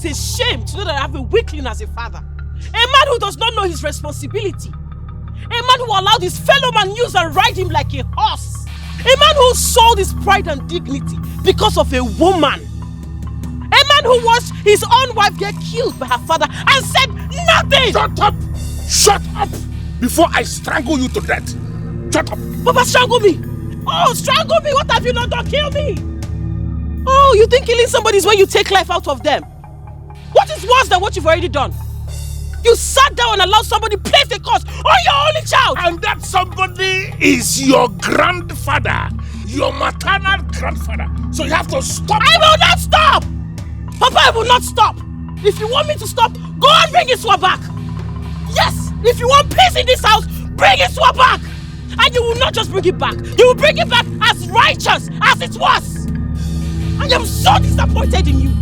is a shame to know that I have a weakling as a father. A man who does not know his responsibility. A man who allowed his fellow man use and ride him like a horse. A man who sold his pride and dignity because of a woman. A man who watched his own wife get killed by her father and said nothing! Shut up! Shut up! Before I strangle you to death! Shut up! Papa, strangle me! Oh, strangle me! What have you not done? Kill me! Oh, you think killing somebody is when you take life out of them? What is worse than what you've already done? You sat down and allowed somebody place a curse on your only child! And that somebody is your grandfather! Your maternal grandfather! So you have to stop! I will not stop! Papa, I will not stop! If you want me to stop, go and bring Iswa back! Yes! If you want peace in this house, bring Iswa back! And you will not just bring it back, you will bring it back as righteous as it was! I am so disappointed in you!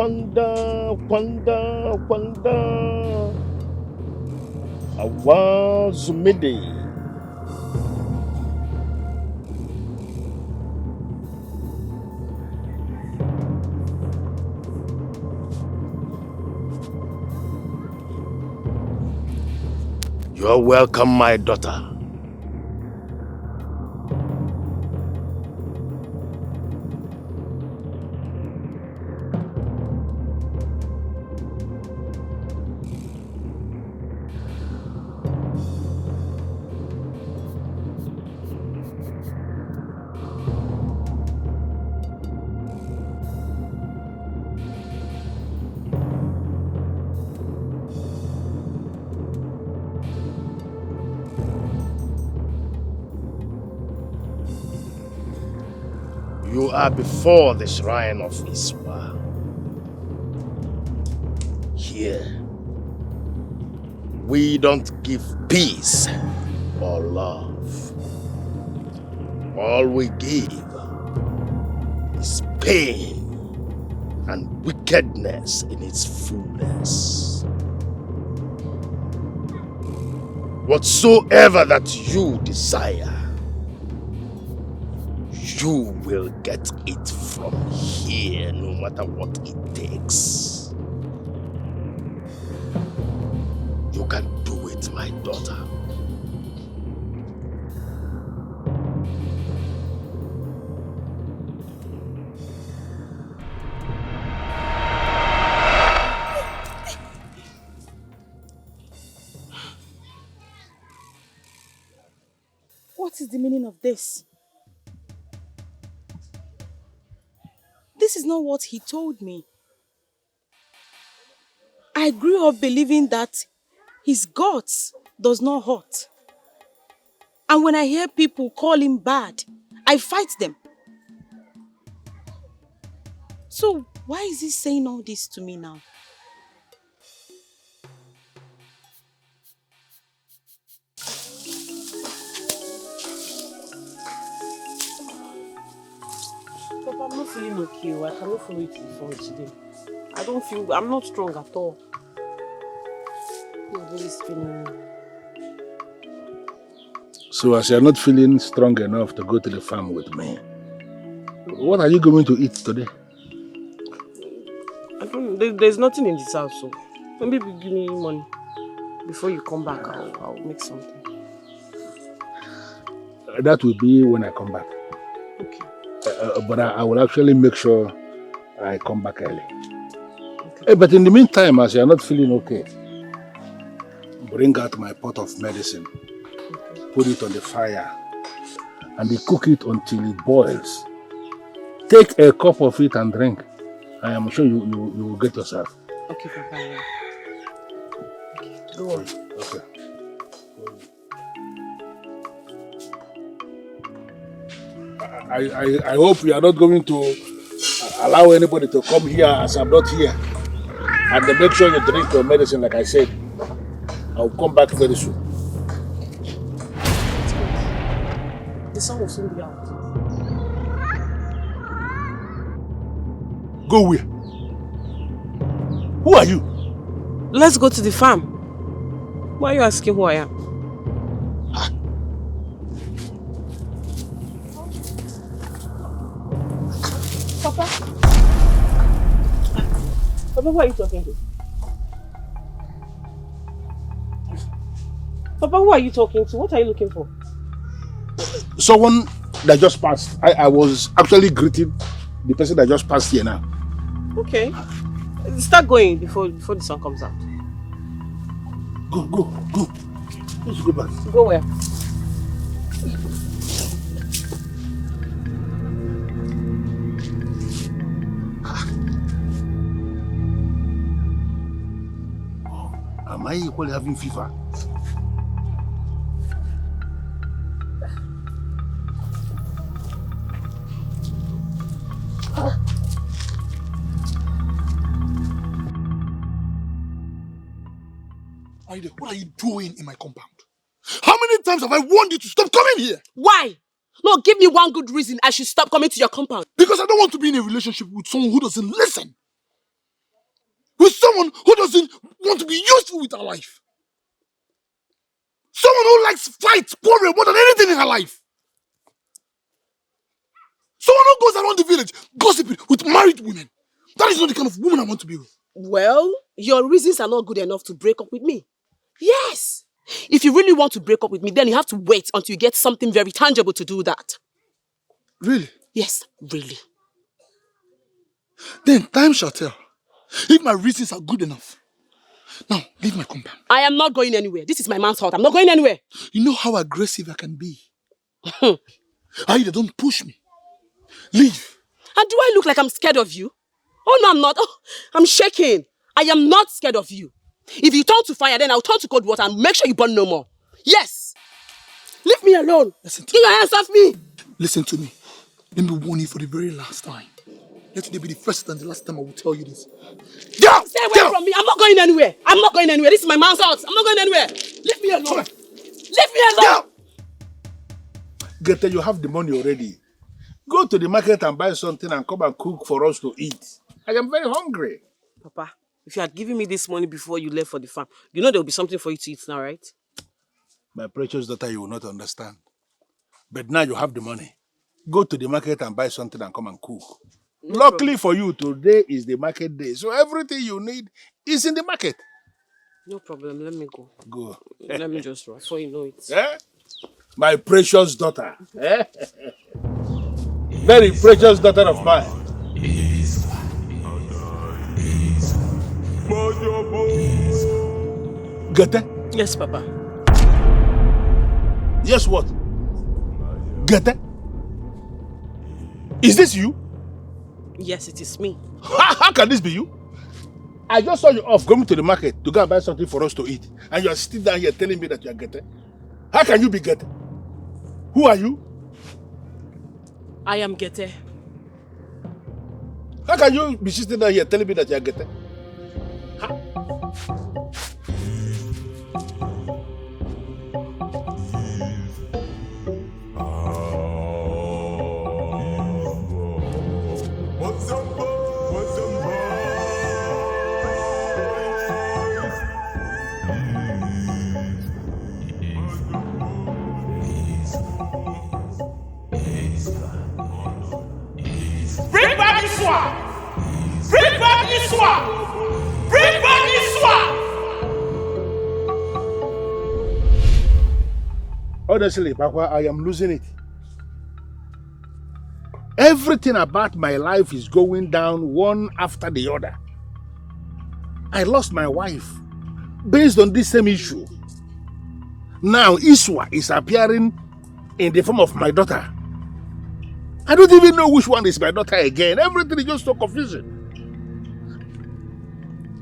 Kwanda Awazumide. You are welcome, my daughter. You are before the shrine of Iswa. Here, we don't give peace or love. All we give is pain and wickedness in its fullness. Whatsoever that you desire, you will get it from here, no matter what it takes. You can do it, my daughter. What is the meaning of this? This is not what he told me. I grew up believing that his guts does not hurt. And when I hear people call him bad, I fight them. So why is he saying all this to me now? Papa, I'm not feeling okay. I cannot follow it before today. I'm not strong at all. My body is feeling. So as you're not feeling strong enough to go to the farm with me, what are you going to eat today? I There's nothing in this house, so maybe give me money. Before you come back, I'll make something. That will be when I come back. Okay. But I will actually make sure I come back early. Okay. Hey, but in the meantime, as you're not feeling okay, bring out my pot of medicine, put it on the fire, and you cook it until it boils. Take a cup of it and drink. I am sure you will get yourself. Okay, Papa. Yeah. Go on. Okay. I hope you are not going to allow anybody to come here as I'm not here. And then make sure you drink your medicine like I said. I'll come back very soon. The sun will soon be out. Go where? Who are you? Let's go to the farm. Why are you asking who I am? Papa? Papa, who are you talking to? Papa, who are you talking to? What are you looking for? Someone that just passed. I was actually greeting the person that just passed here now. Okay. Start going before the sun comes out. Go. Let's go back. Go where? Am I equally having fever? What are you doing in my compound? How many times have I warned you to stop coming here? Why? No, give me one good reason I should stop coming to your compound. Because I don't want to be in a relationship with someone who doesn't listen. With someone who doesn't want to be useful with her life. Someone who likes fights, quarrel more than anything in her life. Someone who goes around the village gossiping with married women. That is not the kind of woman I want to be with. Well, your reasons are not good enough to break up with me. Yes. If you really want to break up with me, then you have to wait until you get something very tangible to do that. Really? Yes, really. Then time shall tell if my reasons are good enough. Now, leave my compound. I am not going anywhere. This is my man's house. I'm not going anywhere. You know how aggressive I can be. Aida, don't push me. Leave. And do I look like I'm scared of you? Oh, no, I'm not. Oh, I'm shaking. I am not scared of you. If you turn to fire, then I'll turn to cold water and make sure you burn no more. Yes. Leave me alone. Listen to Get your hands off me. Listen to me. Let me warn you for the very last time. Let today be the first and the last time I will tell you this. Stay away from me. I'm not going anywhere. I'm not going anywhere. This is my man's house. I'm not going anywhere. Leave me alone. Leave me alone. Gete, you have the money already. Go to the market and buy something and come and cook for us to eat. I am very hungry. Papa, if you had given me this money before you left for the farm, you know there will be something for you to eat now, right? My precious daughter, you will not understand. But now you have the money. Go to the market and buy something and come and cook. No Luckily problem. For you, today is the market day. So everything you need is in the market. No problem. Let me go. Go. Let me just run so you know it. Eh? My precious daughter. Eh? Very precious daughter of mine. Gete? Yes, Papa. Yes, what? Gete? Is this you? Yes, it is me. How can this be you? I just saw you off going to the market to go and buy something for us to eat. And you are still down here telling me that you are Gete. How can you be Gete? Who are you? I am Gete. How can you be sitting down here telling me that you are Gete? Bring back the swag! Bring Bring back Iswa! Bring back Iswa! Honestly, Papa, I am losing it. Everything about my life is going down one after the other. I lost my wife based on this same issue. Now Iswa is appearing in the form of my daughter. I don't even know which one is my daughter again. Everything is just so confusing.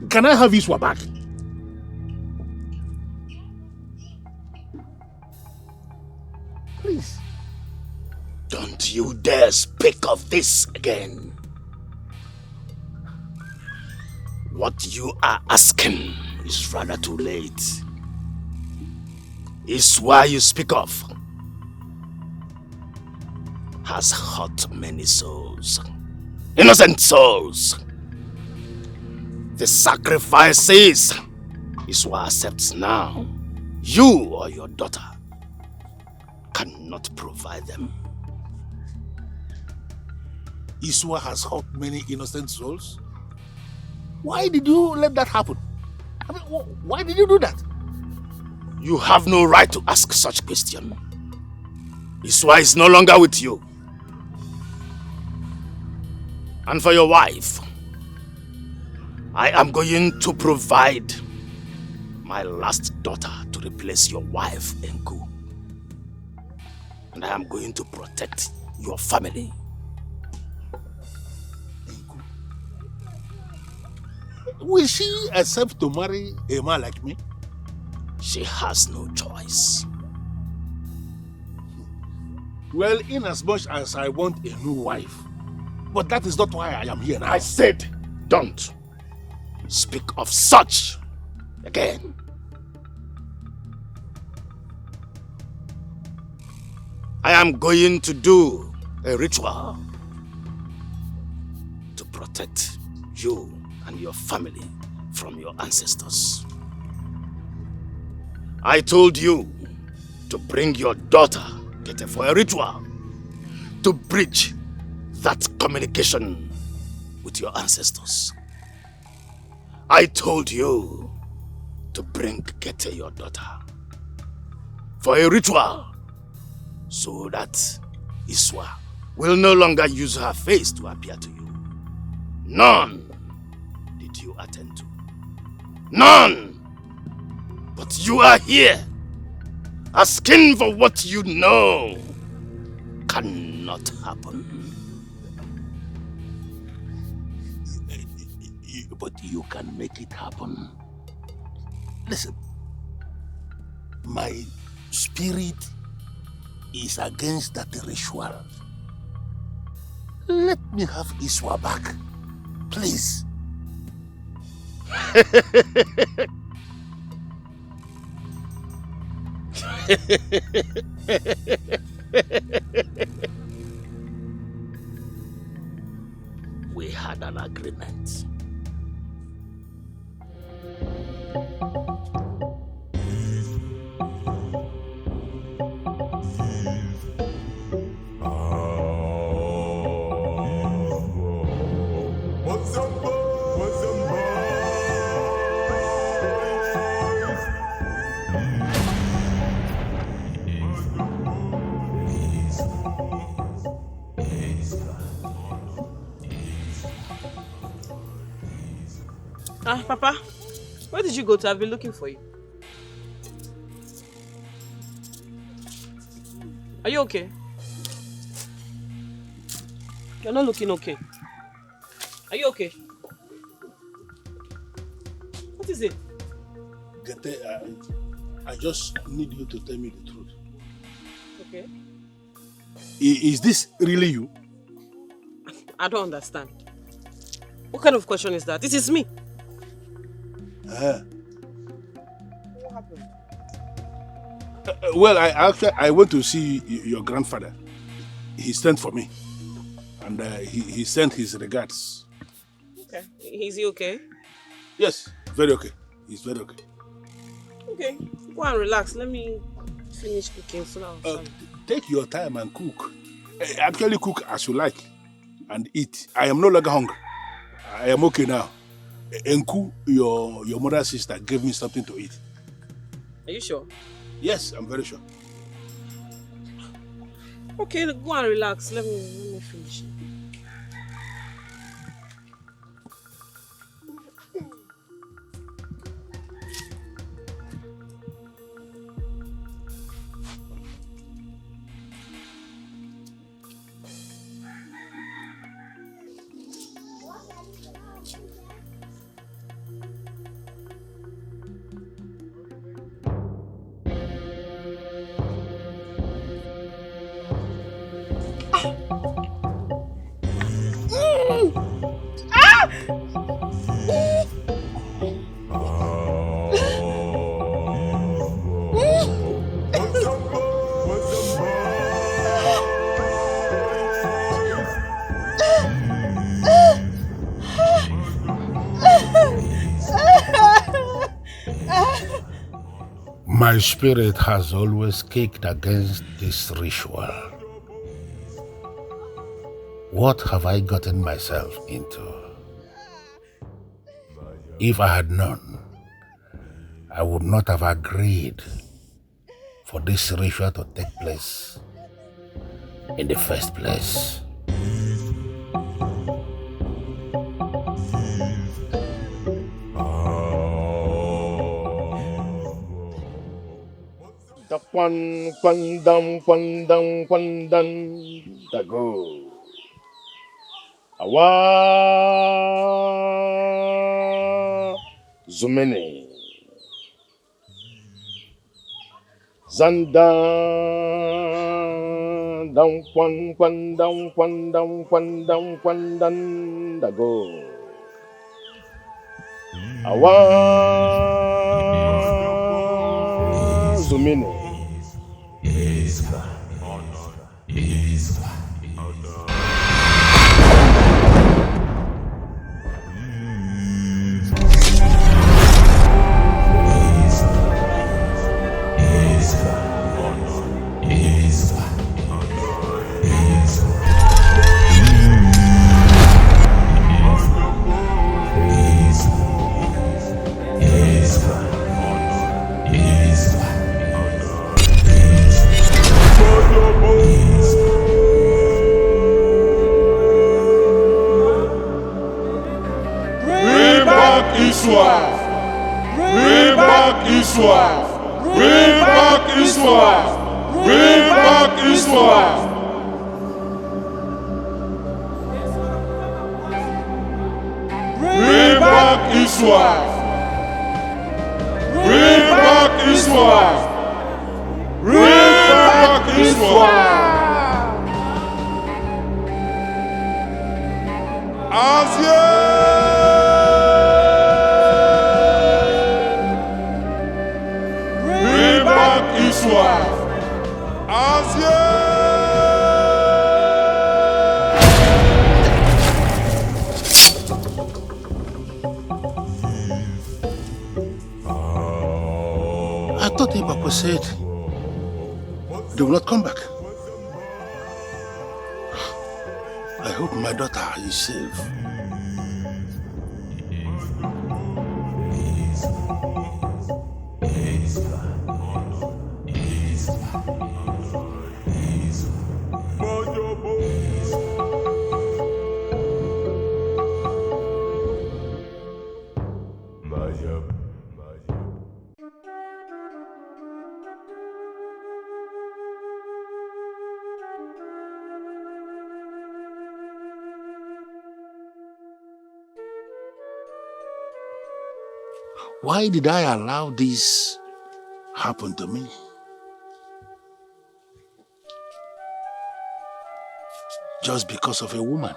Can I have Iswa back? Please. Don't you dare speak of this again. What you are asking is rather too late. Iswa you speak of has hurt many souls. Innocent souls. The sacrifices Iswa accepts now, you or your daughter cannot provide them. Iswa has hurt many innocent souls? Why did you let that happen? I mean, why did you do that? You have no right to ask such question. Iswa is no longer with you. And for your wife, I am going to provide my last daughter to replace your wife, Enku. And I am going to protect your family. Will she accept to marry a man like me? She has no choice. Well, inasmuch as I want a new wife, but that is not why I am here now. I said, don't speak of such again. I am going to do a ritual to protect you and your family from your ancestors. I told you to bring your daughter, Kete, for a ritual to bridge that communication with your ancestors. I told you to bring Kete, your daughter, for a ritual so that Iswa will no longer use her face to appear to you. None did you attend to. None! But you are here, asking for what you know cannot happen. But you can make it happen. Listen, my spirit is against that ritual. Let me have Iswa back, please. We had an agreement. Papa, where did you go to? I've been looking for you. Are you okay? You're not looking okay. Are you okay? What is it? Gete, I just need you to tell me the truth. Okay. Is this really you? I don't understand. What kind of question is that? This is me. What happened? Well, I went to see your grandfather. He sent for me. And he sent his regards. Okay. Is he okay? Yes, very okay. He's very okay. Okay. Go and relax. Let me finish cooking so now. Take your time and cook. Actually cook as you like and eat. I am no longer hungry. I am okay now. Enku, your mother's sister, gave me something to eat. Are you sure? Yes, I'm very sure. Okay, go and relax. Let me finish. My spirit has always kicked against this ritual. What have I gotten myself into? If I had known, I would not have agreed for this ritual to take place in the first place. The kwan dago. Awa Zumene Zanda dam kwan dago. Awa Zumene. Bring back his wife. Bring back his wife. Bring back his wife. Bring back his wife. Bring back his wife. Bring back his wife. Bring back his wife. I thought Ibako said they will not come back. I hope my daughter is safe. Why did I allow this happen to me? Just because of a woman.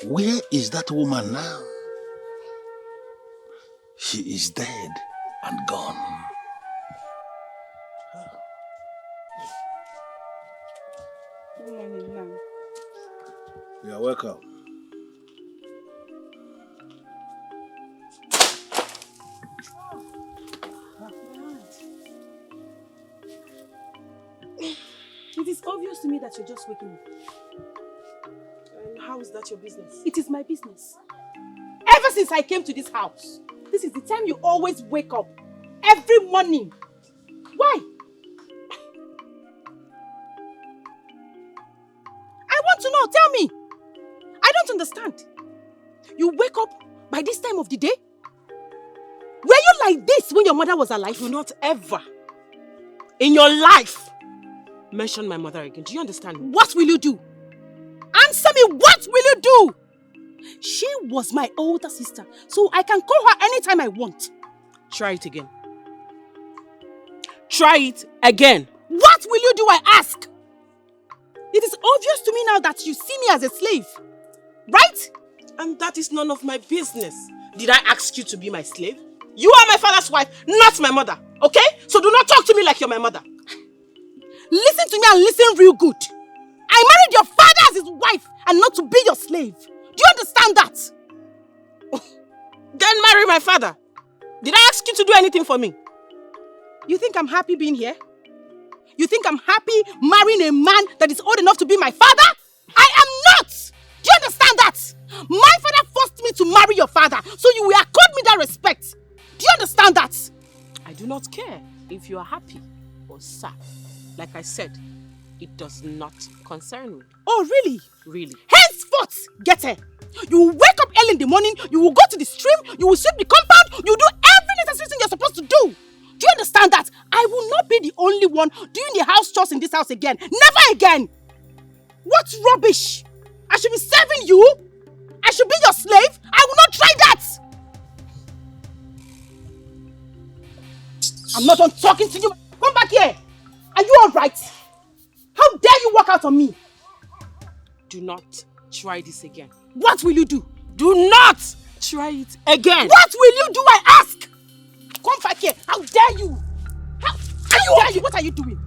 Where is that woman now? She is dead and gone. Good morning, ma'am. You are welcome. It is obvious to me that you're just waking up. How is that your business? It is my business. Ever since I came to this house, this is the time you always wake up. Every morning. Why? I want to know. Tell me. I don't understand. You wake up by this time of the day? Were you like this when your mother was alive? Do not ever in your life mention my mother again. Do you understand me? What will you do? Answer me, what will you do? She was my older sister, so I can call her anytime I want. Try it again. Try it again. What will you do, I ask? It is obvious to me now that you see me as a slave. Right? And that is none of my business. Did I ask you to be my slave? You are my father's wife, not my mother. Okay? So do not talk to me like you're my mother. Listen to me and listen real good. I married your father as his wife and not to be your slave. Do you understand that? Then marry my father. Did I ask you to do anything for me? You think I'm happy being here? You think I'm happy marrying a man that is old enough to be my father? I am not! Do you understand that? My father forced me to marry your father, so you will accord me that respect. Do you understand that? I do not care if you are happy or sad. Like I said, it does not concern me. Oh, really? Really. Henceforth, get her. You will wake up early in the morning, you will go to the stream, you will sweep the compound, you will do every necessary thing you're supposed to do. Do you understand that? I will not be the only one doing the house chores in this house again. Never again. What rubbish? I should be serving you? I should be your slave? I will not try that. I'm not done talking to you. Come back here. Are you alright? How dare you walk out on me? Do not try this again. What will you do? Do not try it again. What will you do, I ask? Come back here. How dare you? How dare you? What are you doing?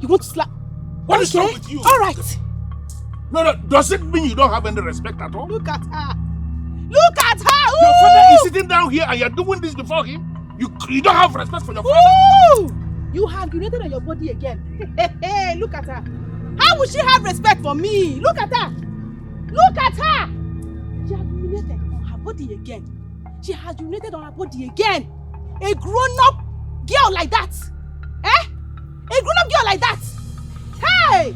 You want to slap? What is wrong with you? Alright. No, does it mean you don't have any respect at all? Look at her. Look at her. Your father is sitting down here and you're doing this before him? You don't have respect for your father? Ooh! You have urinated on your body again. Hey, look at her. How would she have respect for me? Look at her. Look at her. She has urinated on her body again. She has urinated on her body again. A grown-up girl like that. Eh? A grown-up girl like that. Hey!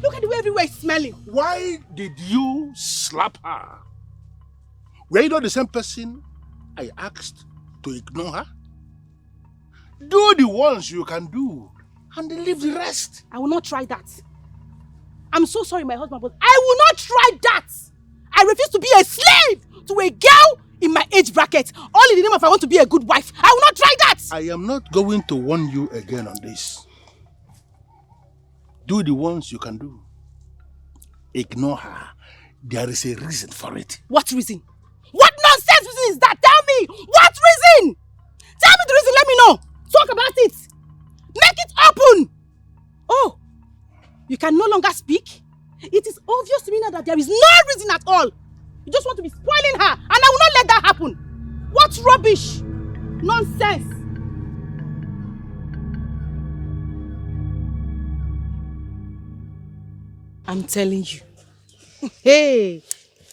Look at the way everywhere is smelling. Why did you slap her? Were you not the same person I asked to ignore her? Do the ones you can do and leave the rest. I will not try that. I'm so sorry, my husband, but I will not try that. I refuse to be a slave to a girl in my age bracket. All in the name of I want to be a good wife. I will not try that. I am not going to warn you again on this. Do the ones you can do. Ignore her. There is a reason for it. What reason? What nonsense reason is that? Tell me. What reason? Tell me the reason. Let me know. Talk about it. Make it open. Oh, you can no longer speak? It is obvious to me now that there is no reason at all. You just want to be spoiling her, and I will not let that happen. What rubbish. Nonsense. I'm telling you. Hey,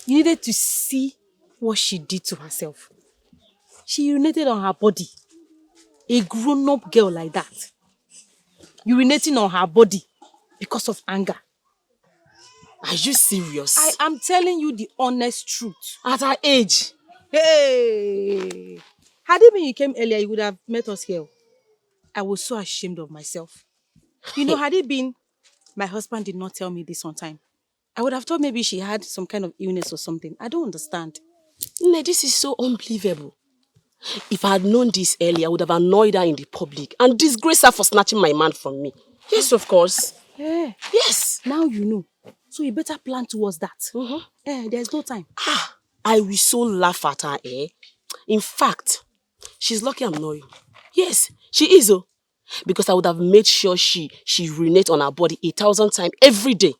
you needed to see what she did to herself. She urinated on her body. A grown-up girl like that. Urinating on her body because of anger. Are you serious? I am telling you the honest truth. At her age. Hey! Had it been you came earlier, you would have met us here. I was so ashamed of myself. You know, had it been my husband did not tell me this on time, I would have thought maybe she had some kind of illness or something. I don't understand. No, this is so unbelievable. If I had known this earlier, I would have annoyed her in the public and disgraced her for snatching my man from me. Yes, of course. Yeah. Yes. Now you know. So you better plan towards that. There's no time. I will so laugh at her, eh? In fact, she's lucky I'm not you. Yes, she is, oh. Because I would have made sure she urinates on her body 1,000 times every day.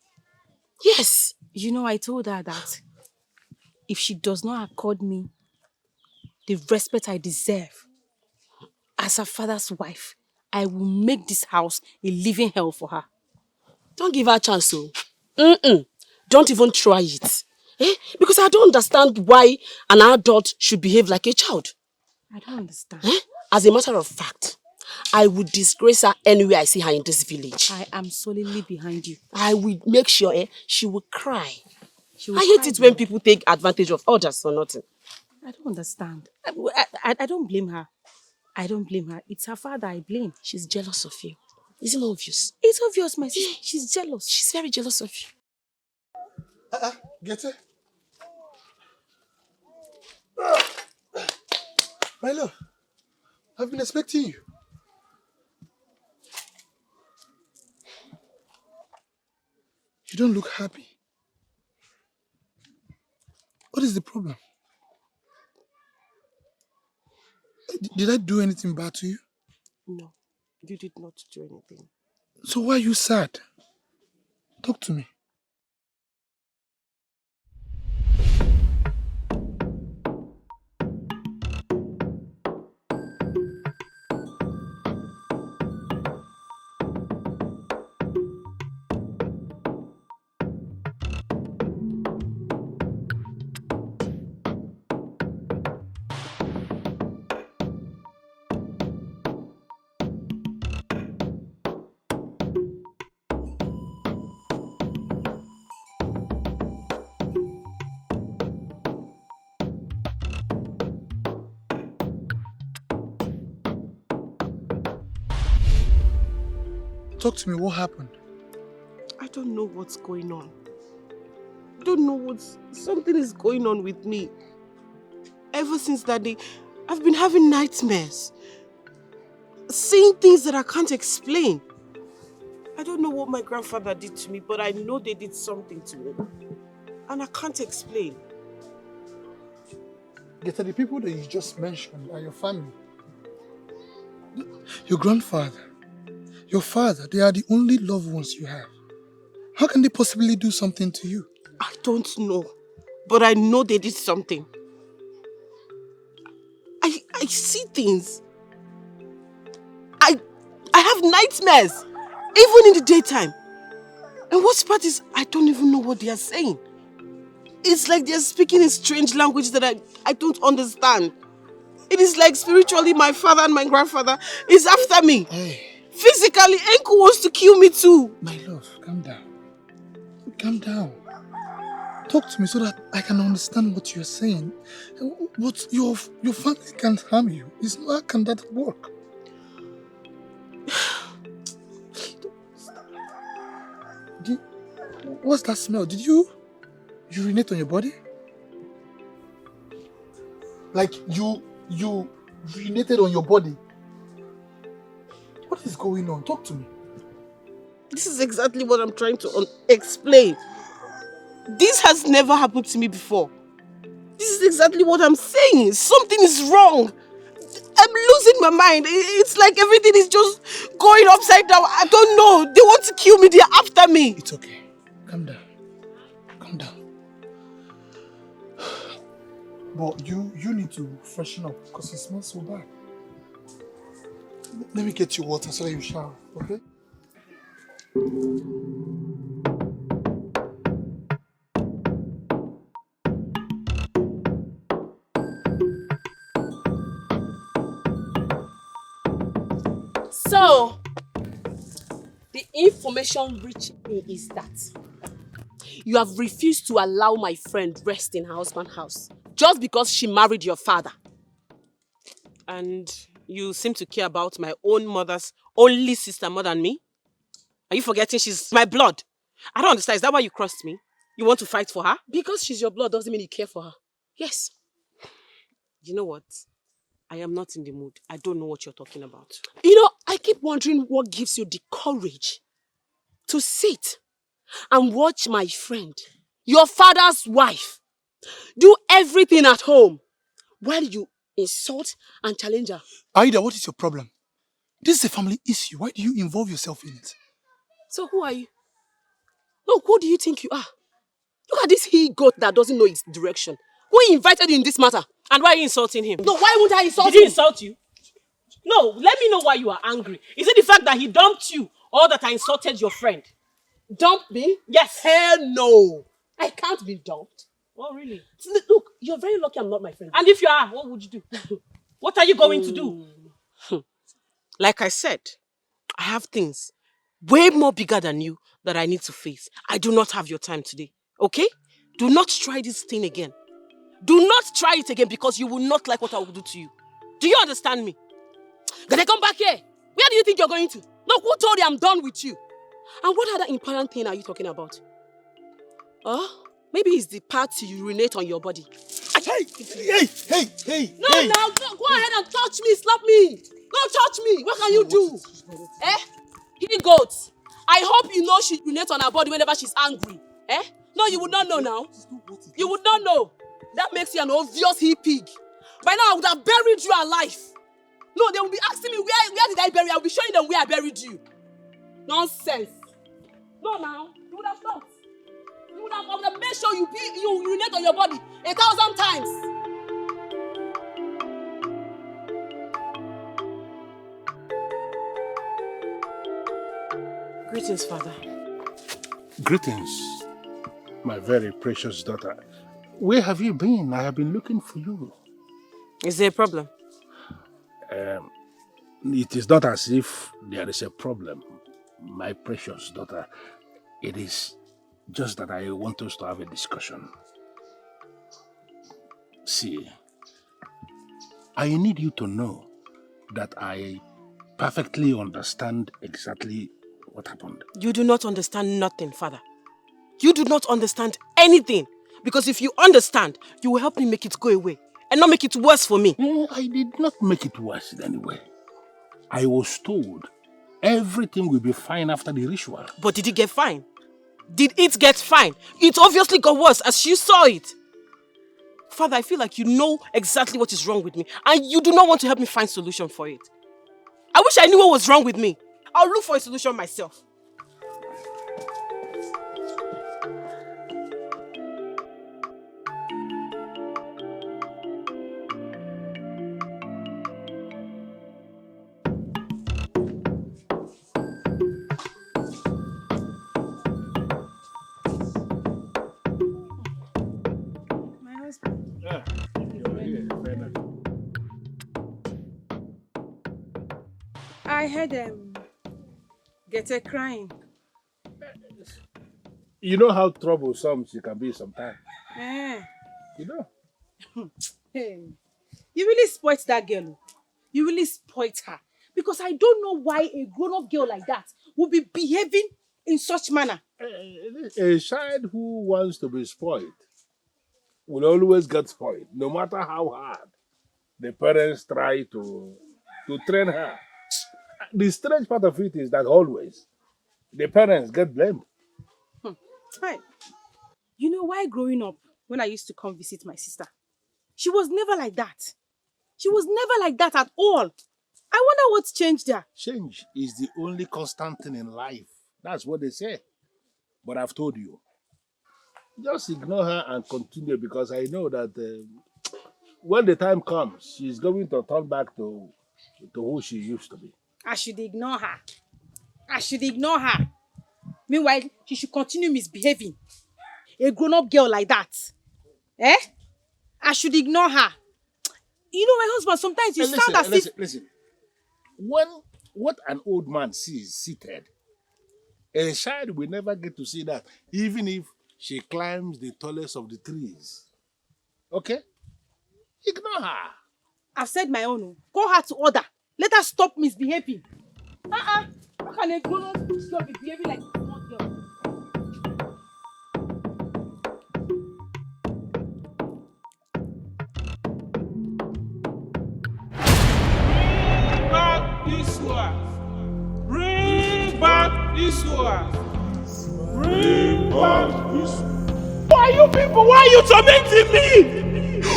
Yes. You know, I told her that if she does not accord me the respect I deserve as her father's wife, I will make this house a living hell for her. Don't give her a chance, so. Don't even try it. Because I don't understand why an adult should behave like a child. I don't understand. As a matter of fact, I would disgrace her anywhere I see her in this village. I am solidly behind you. I will make sure she will cry. I hate it when people take advantage of others for nothing. I don't understand. I don't blame her. I don't blame her. It's her father I blame. She's jealous of you. Isn't it obvious? It's obvious, my sister. She's jealous. She's very jealous of you. Get it? My love, I've been expecting you. You don't look happy. What is the problem? Did I do anything bad to you? No, you did not do anything. So why are you sad? Talk to me. Talk to me, what happened? I don't know what's going on. I don't know something is going on with me. Ever since that day, I've been having nightmares. Seeing things that I can't explain. I don't know what my grandfather did to me, but I know they did something to me. And I can't explain. Get the people that you just mentioned are your family. Your grandfather, your father, they are the only loved ones you have. How can they possibly do something to you? I don't know, but I know they did something. I see things. I have nightmares, even in the daytime. And what's part is, I don't even know what they are saying. It's like they're speaking in strange language that I don't understand. It is like spiritually my father and my grandfather is after me. Hey. Physically, Enku wants to kill me too. My love, calm down. Calm down. Talk to me so that I can understand what you're saying. What your family can't harm you. How can that work? What's that smell? Did you urinate on your body? Like you urinated on your body? What is going on? Talk to me. This is exactly what I'm trying to explain. This has never happened to me before. This is exactly what I'm saying. Something is wrong. I'm losing my mind. It's like everything is just going upside down. I don't know. They want to kill me. They're after me. It's okay. Calm down. Calm down. But you need to freshen up because it smells so bad. Let me get you water so that you shower, okay? So, the information reaching me is that you have refused to allow my friend rest in her husband's house just because she married your father. And you seem to care about my own mother's only sister more than me? Are you forgetting she's my blood? I don't understand. Is that why you crossed me? You want to fight for her? Because she's your blood doesn't mean you care for her. Yes. You know what? I am not in the mood. I don't know what you're talking about. You know, I keep wondering what gives you the courage to sit and watch my friend, your father's wife, do everything at home while you insult and challenge her. Aida, what is your problem? This is a family issue. Why do you involve yourself in it? So who are you? No, who do you think you are? Look at this he-goat that doesn't know its direction. Who invited you in this matter? And why are you insulting him? No, why would I insult Did he him? insult you? No, let me know why you are angry. Is it the fact that he dumped you or that I insulted your friend? Dump me? Yes. Hell no. I can't be dumped. Oh, really? Look, you're very lucky I'm not my friend. And if you are, what would you do? What are you going to do? Like I said, I have things way more bigger than you that I need to face. I do not have your time today. Okay? Do not try this thing again. Do not try it again because you will not like what I will do to you. Do you understand me? Gonna come back here. Where do you think you're going to? Look, who told you I'm done with you? And what other important thing are you talking about? Maybe it's the part you urinate on your body. Hey! No, go ahead and touch me, slap me. Don't touch me. What can you do? He goat. I hope you know she urinates on her body whenever she's angry. No, you would not know now. You would not know. That makes you an obvious he-pig. By now, I would have buried you alive. No, they will be asking me, where did I bury you? I will be showing them where I buried you. Nonsense. No, now. You would have stopped. I would have made sure you urinate on your body 1,000 times. Greetings, Father. Greetings, my very precious daughter. Where have you been? I have been looking for you. Is there a problem? It is not as if there is a problem, my precious daughter. It is just that I want us to have a discussion. See, I need you to know that I perfectly understand exactly what happened. You do not understand nothing, Father. You do not understand anything. Because if you understand, you will help me make it go away and not make it worse for me. No, I did not make it worse in any way. I was told everything will be fine after the ritual. But did it get fine? Did it get fine? It obviously got worse as you saw it. Father, I feel like you know exactly what is wrong with me and you do not want to help me find a solution for it. I wish I knew what was wrong with me. I'll look for a solution myself. I heard them get a crying. You know how troublesome she can be sometimes. You know? Hey, you really spoilt that girl. You really spoilt her. Because I don't know why a grown-up girl like that would be behaving in such manner. A child who wants to be spoiled will always get spoiled, no matter how hard the parents try to train her. The strange part of it is that always the parents get blamed. Right. You know why growing up, when I used to come visit my sister, she was never like that. She was never like that at all. I wonder what's changed there. Change is the only constant thing in life. That's what they say. But I've told you, just ignore her and continue because I know that when the time comes, she's going to turn back to who she used to be. I should ignore her. I should ignore her. Meanwhile, she should continue misbehaving. A grown-up girl like that. I should ignore her. You know, my husband, sometimes you sound as if... Listen. What an old man sees seated, a child will never get to see that, even if she climbs the tallest of the trees. Okay? Ignore her. I've said my own. Call her to order. Let her stop misbehaving. How can a grown-up girl be behaving like a small girl? Bring back this wife. Bring back Israel. Why you people? Why are you tormenting me?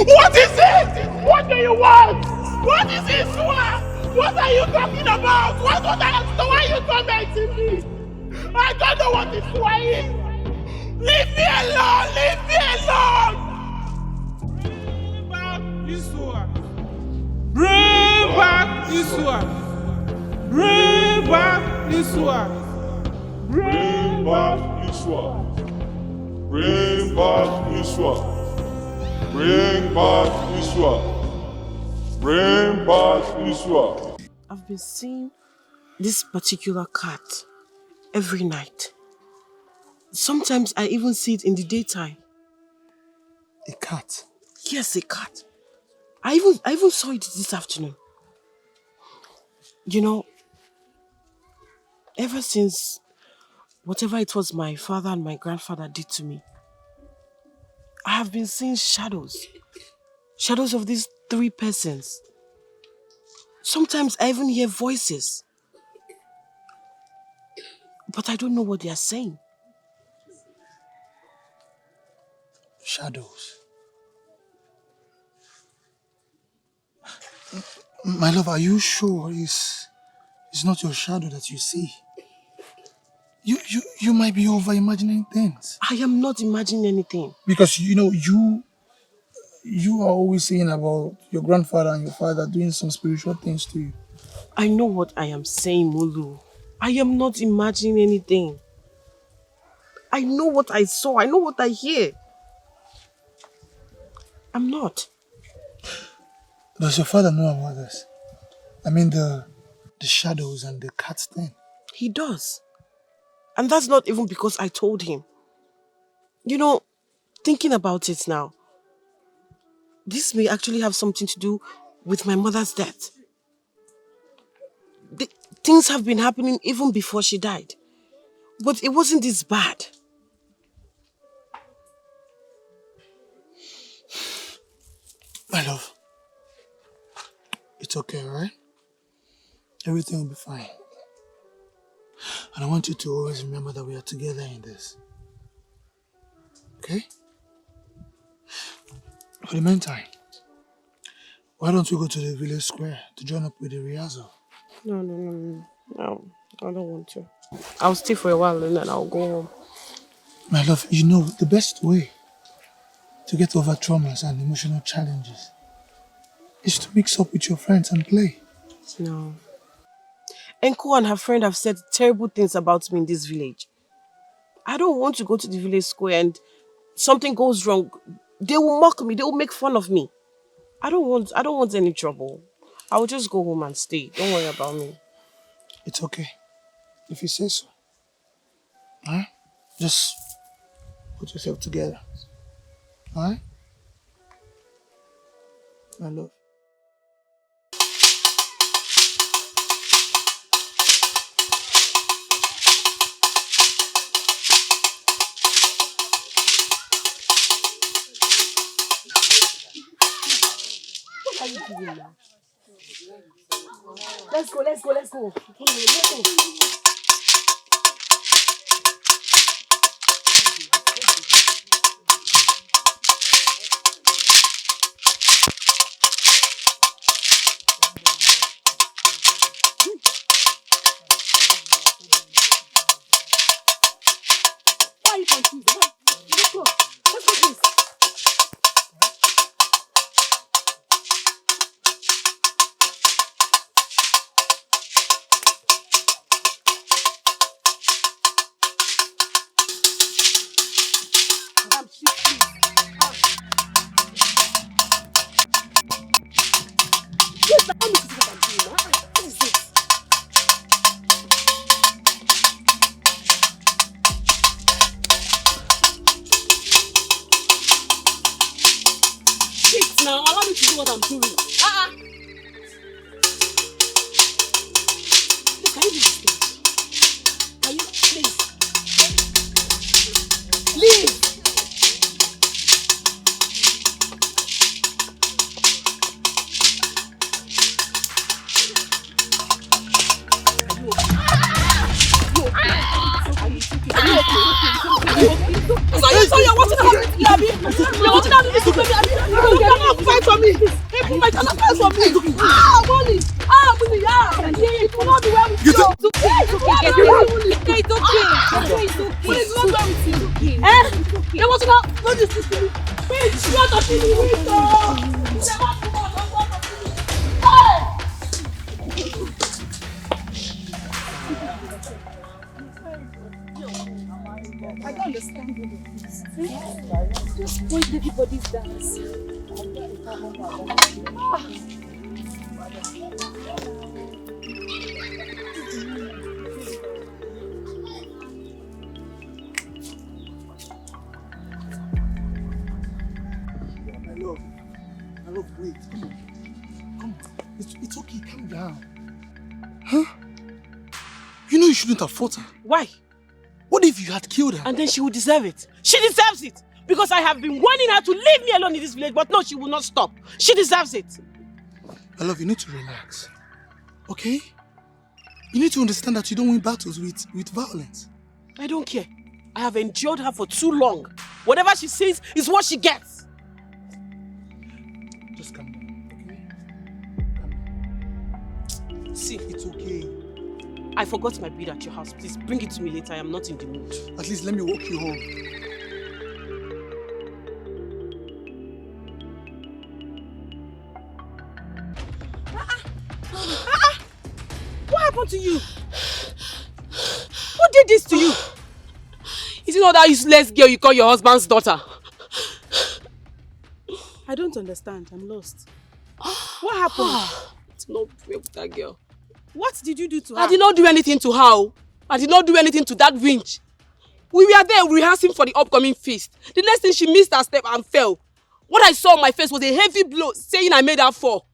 What is it? What do you want? What is it, Sua? What are you talking about? What do I understand? Why are you tormenting me? I don't know what this Sua is. Leave me alone! Leave me alone! Bring back Israel. Bring back Israel. Bring back Israel. Bring back Israel. Bring back Israel. Bring back Israel. I've been seeing this particular cat every night. Sometimes I even see it in the daytime. A cat? Yes, a cat. I even saw it this afternoon. You know, ever since whatever it was my father and my grandfather did to me, I have been seeing shadows. Shadows of these 3 persons. Sometimes I even hear voices. But I don't know what they are saying. Shadows. My love, are you sure it's not your shadow that you see? You might be over imagining things. I am not imagining anything. Because you are always saying about your grandfather and your father doing some spiritual things to you. I know what I am saying, Mulu. I am not imagining anything. I know what I saw. I know what I hear. I'm not. Does your father know about this? I mean the shadows and the cat thing. He does. And that's not even because I told him. You know, thinking about it now, this may actually have something to do with my mother's death. Things have been happening even before she died. But it wasn't this bad. My love, it's okay, alright? Everything will be fine. And I want you to always remember that we are together in this. Okay? For the meantime, why don't we go to the village square to join up with the rehearsal? No, I don't want to. I'll stay for a while and then I'll go home. My love, you know the best way to get over traumas and emotional challenges is to mix up with your friends and play. No. Enko and her friend have said terrible things about me in this village. I don't want to go to the village square and something goes wrong. They will mock me. They will make fun of me. I don't want any trouble. I will just go home and stay. Don't worry about me. It's okay. If you say so. Alright? Just put yourself together. Alright? My love. What are you doing now? Let's go. Let's go. Let's go. Why are you confused? Let's go. Let's go, please. Now allow me to do what I'm doing. Look, can you do this, please? Can you, please? Please! Are you okay? You want to have this to baby? You cannot fight for me. You cannot fight for me. Ah, money. Ah, money. Ah, it will not be well with you. It's okay. It's okay. It's okay. It's okay. It's not well with you. Eh? You want to know? Don't you see me? Wait, you want to see me? Wait, I don't understand this. Just point everybody's dance. My love, wait. Come on. It's okay, calm down. Huh? You know you shouldn't have fought her. Why? What if you had killed her? And then she would deserve it. She deserves it. Because I have been warning her to leave me alone in this village, but no, she will not stop. She deserves it. My love, you need to relax. Okay? You need to understand that you don't win battles with violence. I don't care. I have endured her for too long. Whatever she says is what she gets. Just calm down, okay? Calm down. See, it's okay. I forgot my bead at your house. Please bring it to me later. I am not in the mood. At least let me walk you home. What happened to you? Who did this to you? Is it not that useless girl you call your husband's daughter? I don't understand. I'm lost. What happened? It's not fair with that girl. What did you do to her? I did not do anything to her. I did not do anything to that winch. We were there rehearsing for the upcoming feast. The next thing, she missed her step and fell. What I saw on my face was a heavy blow saying I made her fall.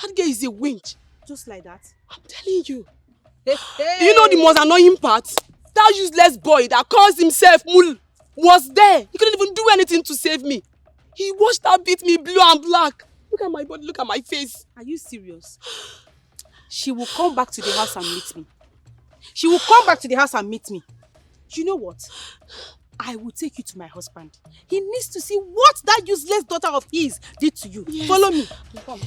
That girl is a winch. Just like that? I'm telling you. Hey. You know the most annoying part? That useless boy that calls himself Mul was there. He couldn't even do anything to save me. He watched her beat me blue and black. Look at my body, look at my face. Are you serious? She will come back to the house and meet me. She will come back to the house and meet me. You know what? I will take you to my husband. He needs to see what that useless daughter of his did to you. Yes. Follow me. Come.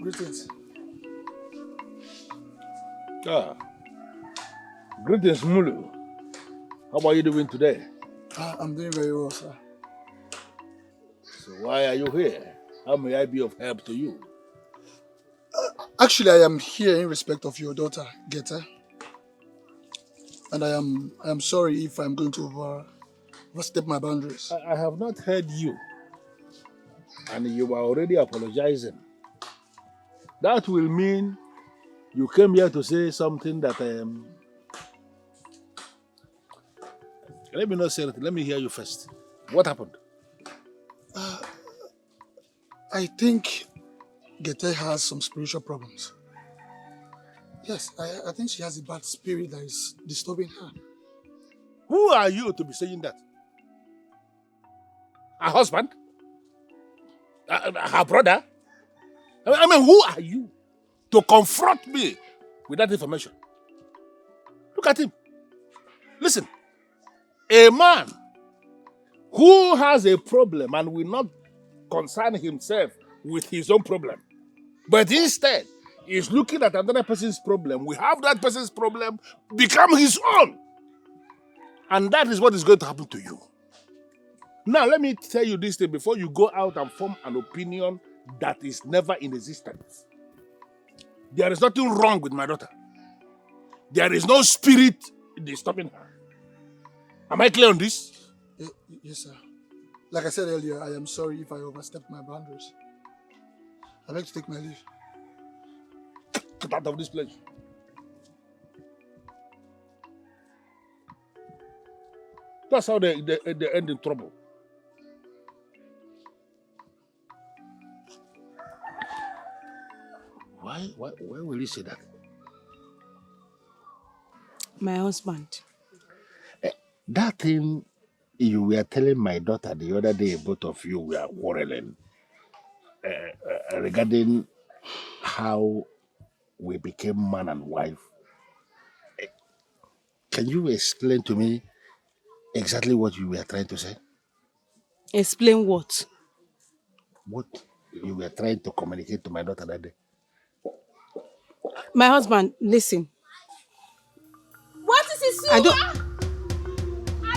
Greetings. Greetings, Mulu. How are you doing today? I'm doing very well, sir. So why are you here? How may I be of help to you? Actually, I am here in respect of your daughter, Geta. And I am sorry if I'm going to overstep my boundaries. I have not heard you. And you are already apologizing. That will mean you came here to say something that Let me not say anything. Let me hear you first. What happened? I think Gete has some spiritual problems. Yes, I think she has a bad spirit that is disturbing her. Who are you to be saying that? Her husband? Her brother? I mean, who are you to confront me with that information? Look at him. Listen, a man who has a problem and will not concern himself with his own problem, but instead is looking at another person's problem, we have that person's problem become his own. And that is what is going to happen to you. Now, let me tell you this thing before you go out and form an opinion that is never in existence. There is nothing wrong with my daughter. There is no spirit disturbing her. Am I clear on this? Yes, sir. Like I said earlier, I am sorry if I overstepped my boundaries. I'd like to take my leave. Get out of this place. That's how they end in trouble. Why will you say that? My husband. That thing You were telling my daughter the other day, both of you were quarreling regarding how we became man and wife. Can you explain to me exactly what you were trying to say? Explain what? What you were trying to communicate to my daughter that day? My husband, listen. What is Isua? I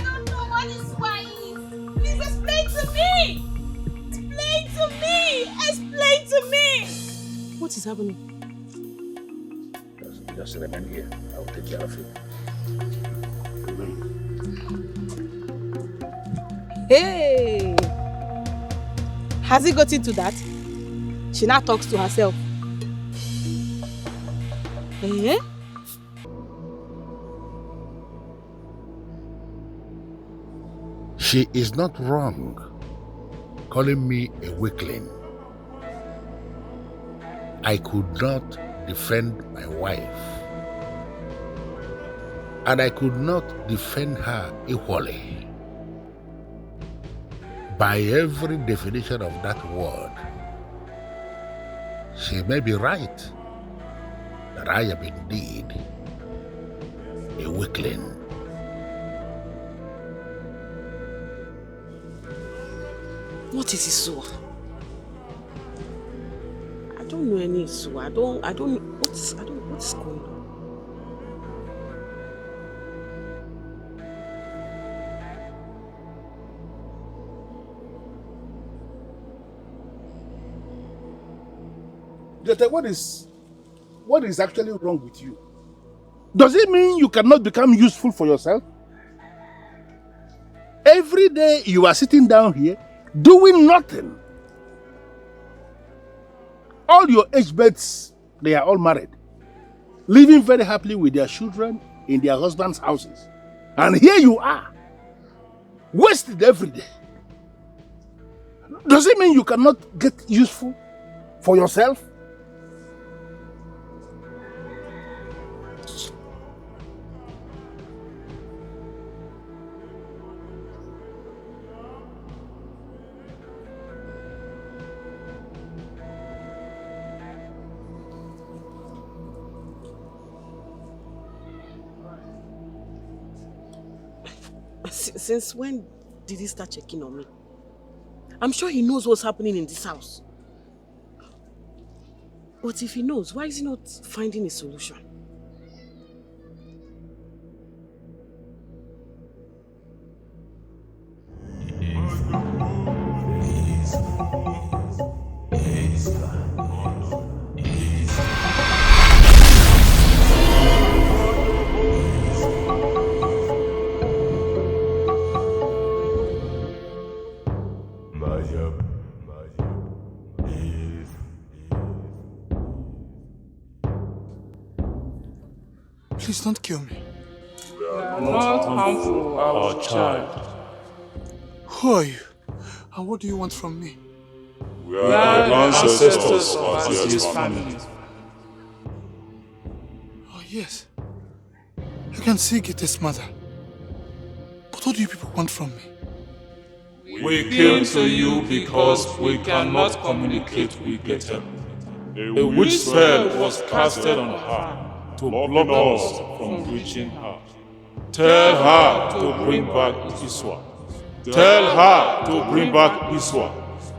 don't know what Isua is. Please explain to me. Explain to me. Explain to me. What is happening? Just remain here. I will take care of it. Hey! Has he got into that? She now talks to herself. Eh? She is not wrong calling me a weakling. I could not defend my wife, and I could not defend her equally. By every definition of that word, she may be right that I am indeed a weakling. What is Isua? I don't know any Isua. I don't know what's going on. Jete, what is actually wrong with you? Does it mean you cannot become useful for yourself? Every day you are sitting down here doing nothing. All your age mates, they are all married, living very happily with their children in their husbands' houses. And here you are, wasted every day. Does it mean you cannot get useful for yourself? Since when did he start checking on me? I'm sure he knows what's happening in this house. But if he knows, why is he not finding a solution? Please don't kill me. We are not harmful, our child. Who are you? And what do you want from me? We are the ancestors of this family. Oh, yes. I can see Gite's mother. But what do you people want from me? We came to you because we cannot communicate with Gete. A witch spell was casted on her to block us from reaching her. Tell her to bring back Isua. Tell her to bring back Isua.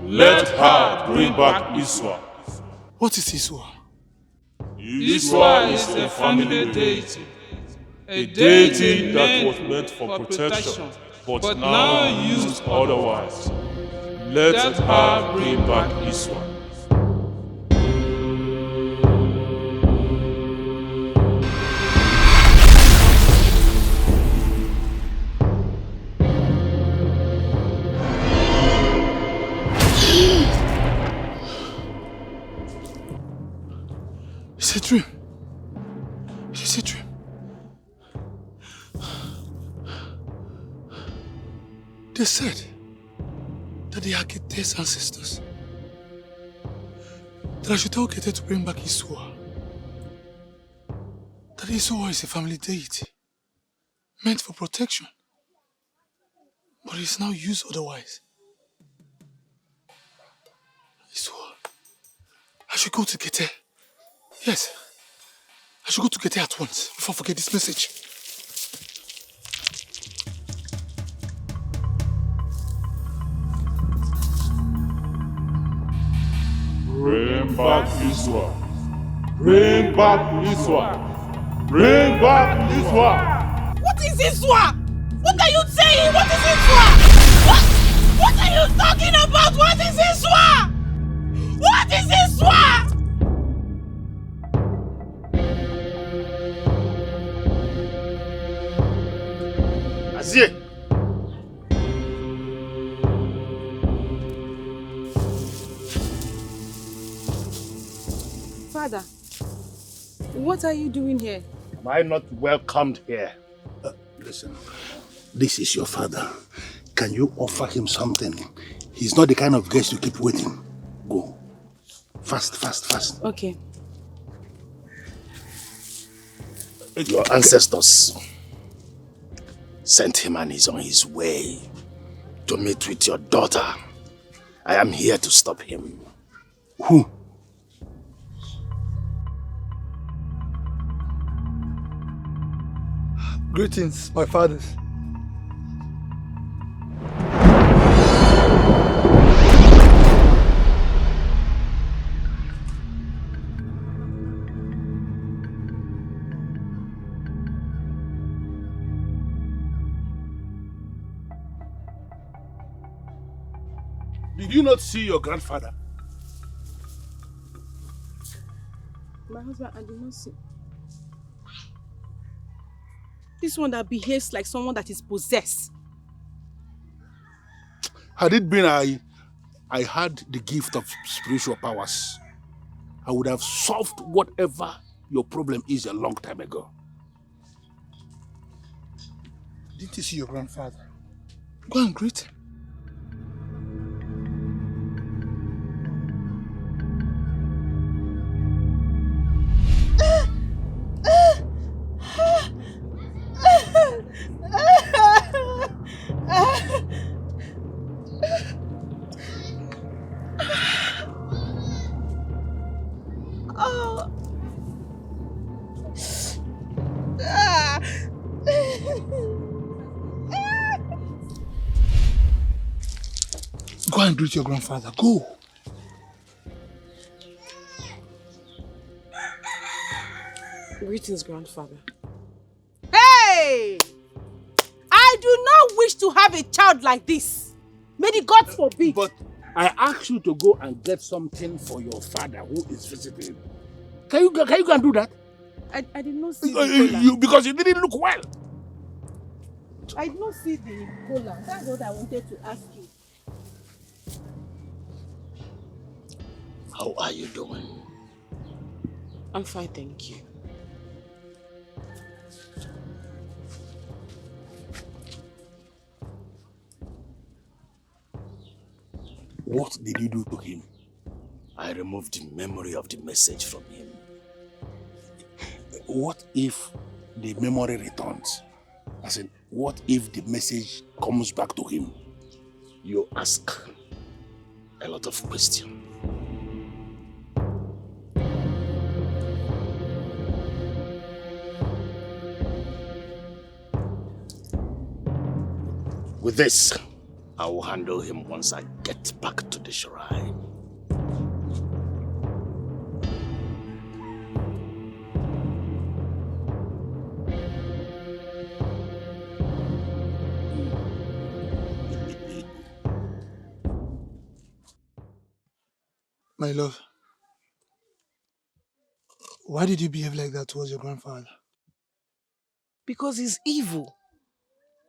Let her bring back Isua. What is Isua? Isua is a family deity. A deity that was meant for protection, but now used otherwise. Let her bring back Isua. It's a dream. It is a dream. They said that they are Gite's ancestors. That I should tell Gite to bring back Isua. That Isua is a family deity, meant for protection. But it's now used otherwise. So, I should go to Gete. Yes, I should go to Gete at once before I forget this message. Bring back Iswa. Bring back Iswa. Bring back Iswa. What is this one? What are you saying? What is this one? What are you talking about? What is this one? What is this one? Azie! Father, what are you doing here? Am I not welcomed here? Listen, this is your father. Can you offer him something? He's not the kind of guest you keep waiting. Go. Fast, fast, fast. Okay. Your ancestors sent him and he's on his way to meet with your daughter. I am here to stop him. Who? Greetings, my fathers. Did you not see your grandfather? My husband, I did not see. This one that behaves like someone that is possessed. Had it been I had the gift of spiritual powers, I would have solved whatever your problem is a long time ago. Didn't you see your grandfather? Go and greet him. Go and greet your grandfather. Go. Greetings, grandfather. Hey! I do not wish to have a child like this. May the gods forbid. But I asked you to go and get something for your father who is visiting. Can you go and do that? I did not see the cola. Because you didn't look well. I did not see the cola. That's what I wanted to ask you. How are you doing? I'm fine, thank you. What did you do to him? I removed the memory of the message from him. What if the memory returns? I said, what if the message comes back to him? You ask a lot of questions. With this, I will handle him once I get back to the shrine. My love, why did you behave like that towards your grandfather? Because he's evil.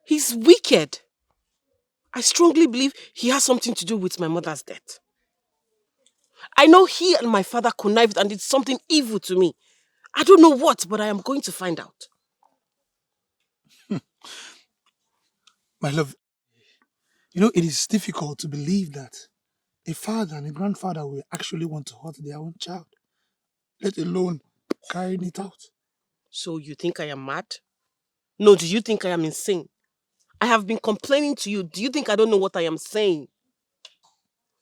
He's wicked. I strongly believe he has something to do with my mother's death. I know he and my father connived and did something evil to me. I don't know what, but I am going to find out. My love, you know, it is difficult to believe that a father and a grandfather will actually want to hurt their own child, let alone carrying it out. So you think I am mad? No, do you think I am insane? I have been complaining to you. Do you think I don't know what I am saying?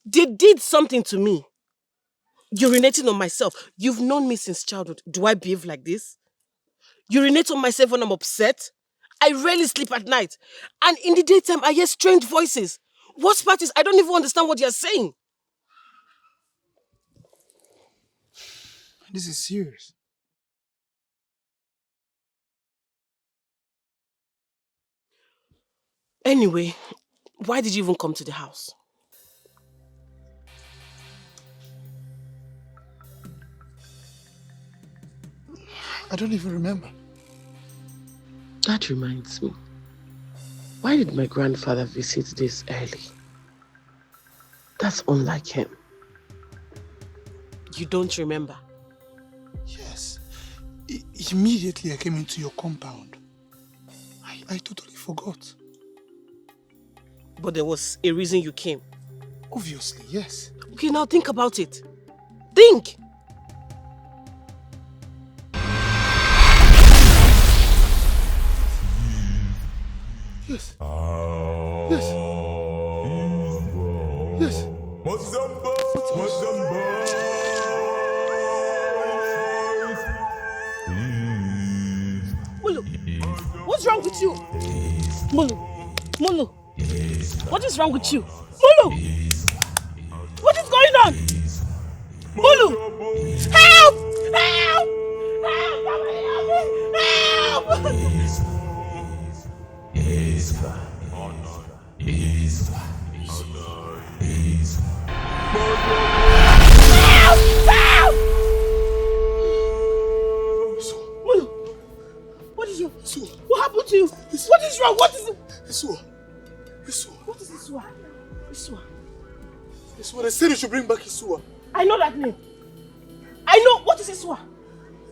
They did something to me. Urinating on myself. You've known me since childhood. Do I behave like this? Urinate on myself when I'm upset? I rarely sleep at night. And in the daytime, I hear strange voices. Worst part is, I don't even understand what you're saying. This is serious. Anyway, why did you even come to the house? I don't even remember. That reminds me. Why did my grandfather visit this early? That's unlike him. You don't remember? Yes. Immediately I came into your compound. I totally forgot. But there was a reason you came. Obviously, yes. Okay, now think about it. Think! Yes. Yes. Yes. Mulu, what's wrong with you? Mulu, what is wrong with you? Mulu, what is going on? Mulu, help! Help! Help! Somebody help me! Help! Help! Mulu, what is wrong? What happened to you? What is wrong? What is it? Isua. What is Isua? Isua. Isua, they said you should bring back Isua. I know that name. I know. What is Isua?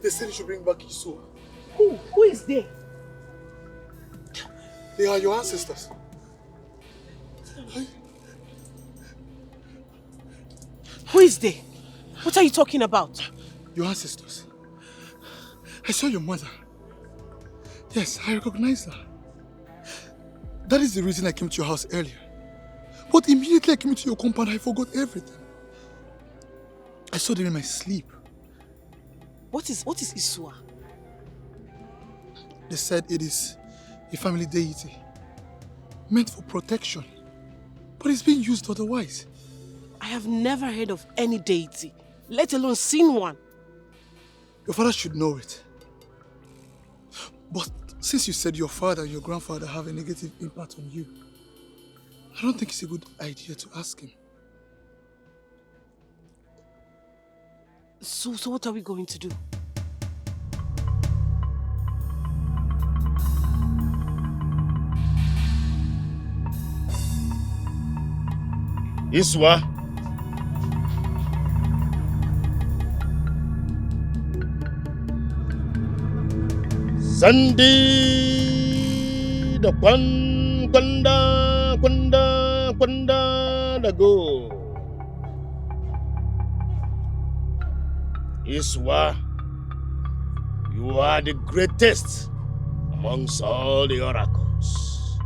They said you should bring back Isua. Who is there? They are your ancestors. Who is there? What are you talking about? Your ancestors. I saw your mother. Yes, I recognize her. That is the reason I came to your house earlier. But immediately I came into your compound, I forgot everything. I saw them in my sleep. What is Isua? They said it is a family deity meant for protection, but it's being used otherwise. I have never heard of any deity, let alone seen one. Your father should know it. But since you said your father and your grandfather have a negative impact on you, I don't think it's a good idea to ask him. So what are we going to do? Iswa. Sandi da kwanda da go. Iswa, you are the greatest amongst all the oracles.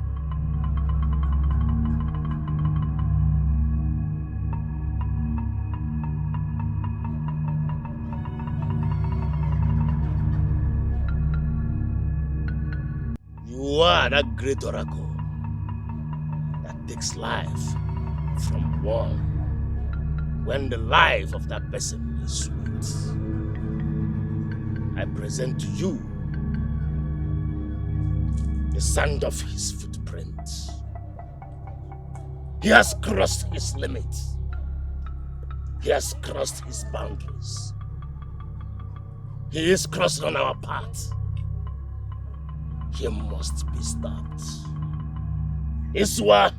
You are that great oracle that takes life from one when the life of that person is sweet. I present to you the sand of his footprint. He has crossed his limits. He has crossed his boundaries. He is crossing on our path. He must be stopped. Iswa,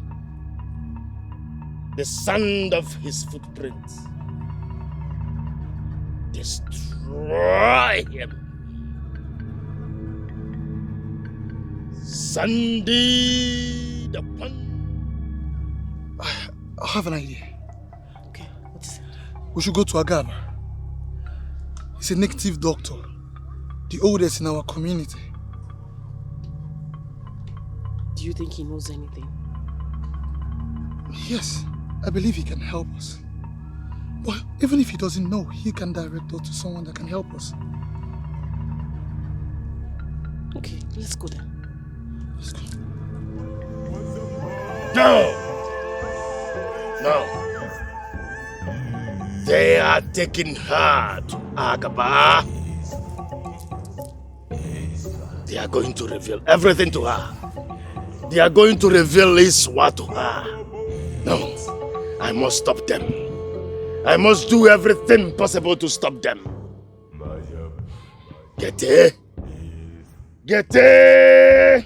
the sand of his footprint. Destroy him. Sandy the Pun. I have an idea. Okay, what is it? We should go to Agaba. He's a native doctor, the oldest in our community. The do you think he knows anything? Yes, I believe he can help us. But even if he doesn't know, he can direct us to someone that can help us. Okay, let's go then. Let's go. No! No. They are taking her to Agaba. They are going to reveal everything to her. They are going to reveal Iswa to her. No, I must stop them. I must do everything possible to stop them. Gete! Gete!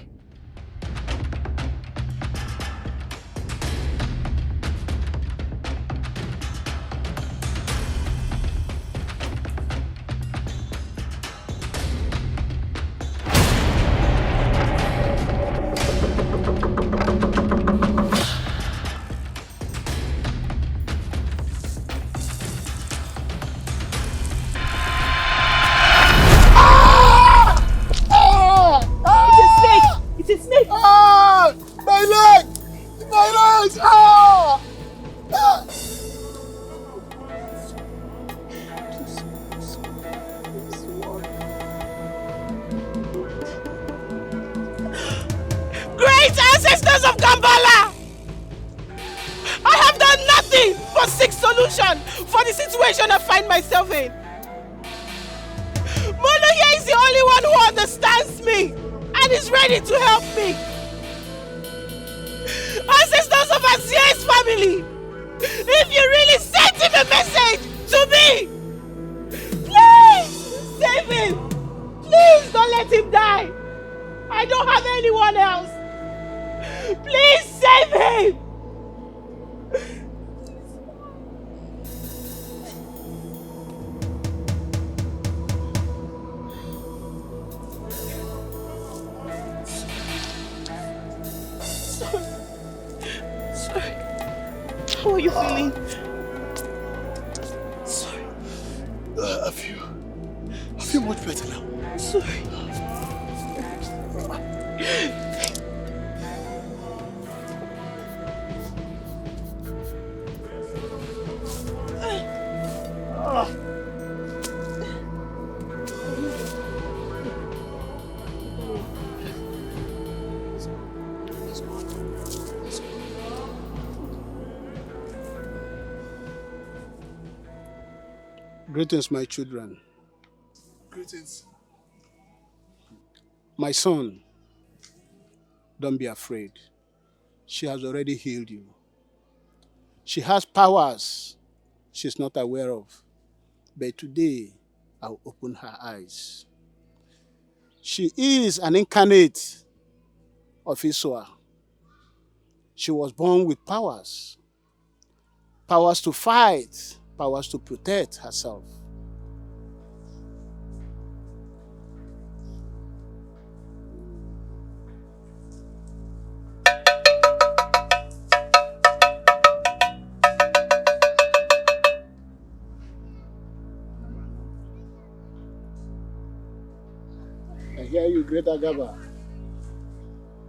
For the situation I find myself in. Monoye is the only one who understands me and is ready to help me. Ancestors of Azie's family, if you really sent him a message to me, please save him. Please don't let him die. I don't have anyone else. Please save him. How are you feeling? Sorry. I feel much better now. Sorry. Greetings, my children. Greetings. My son, don't be afraid. She has already healed you. She has powers she's not aware of. But today, I'll open her eyes. She is an incarnate of Iswa. She was born with powers. Powers to fight, powers to protect herself. I hear you, Great Agaba.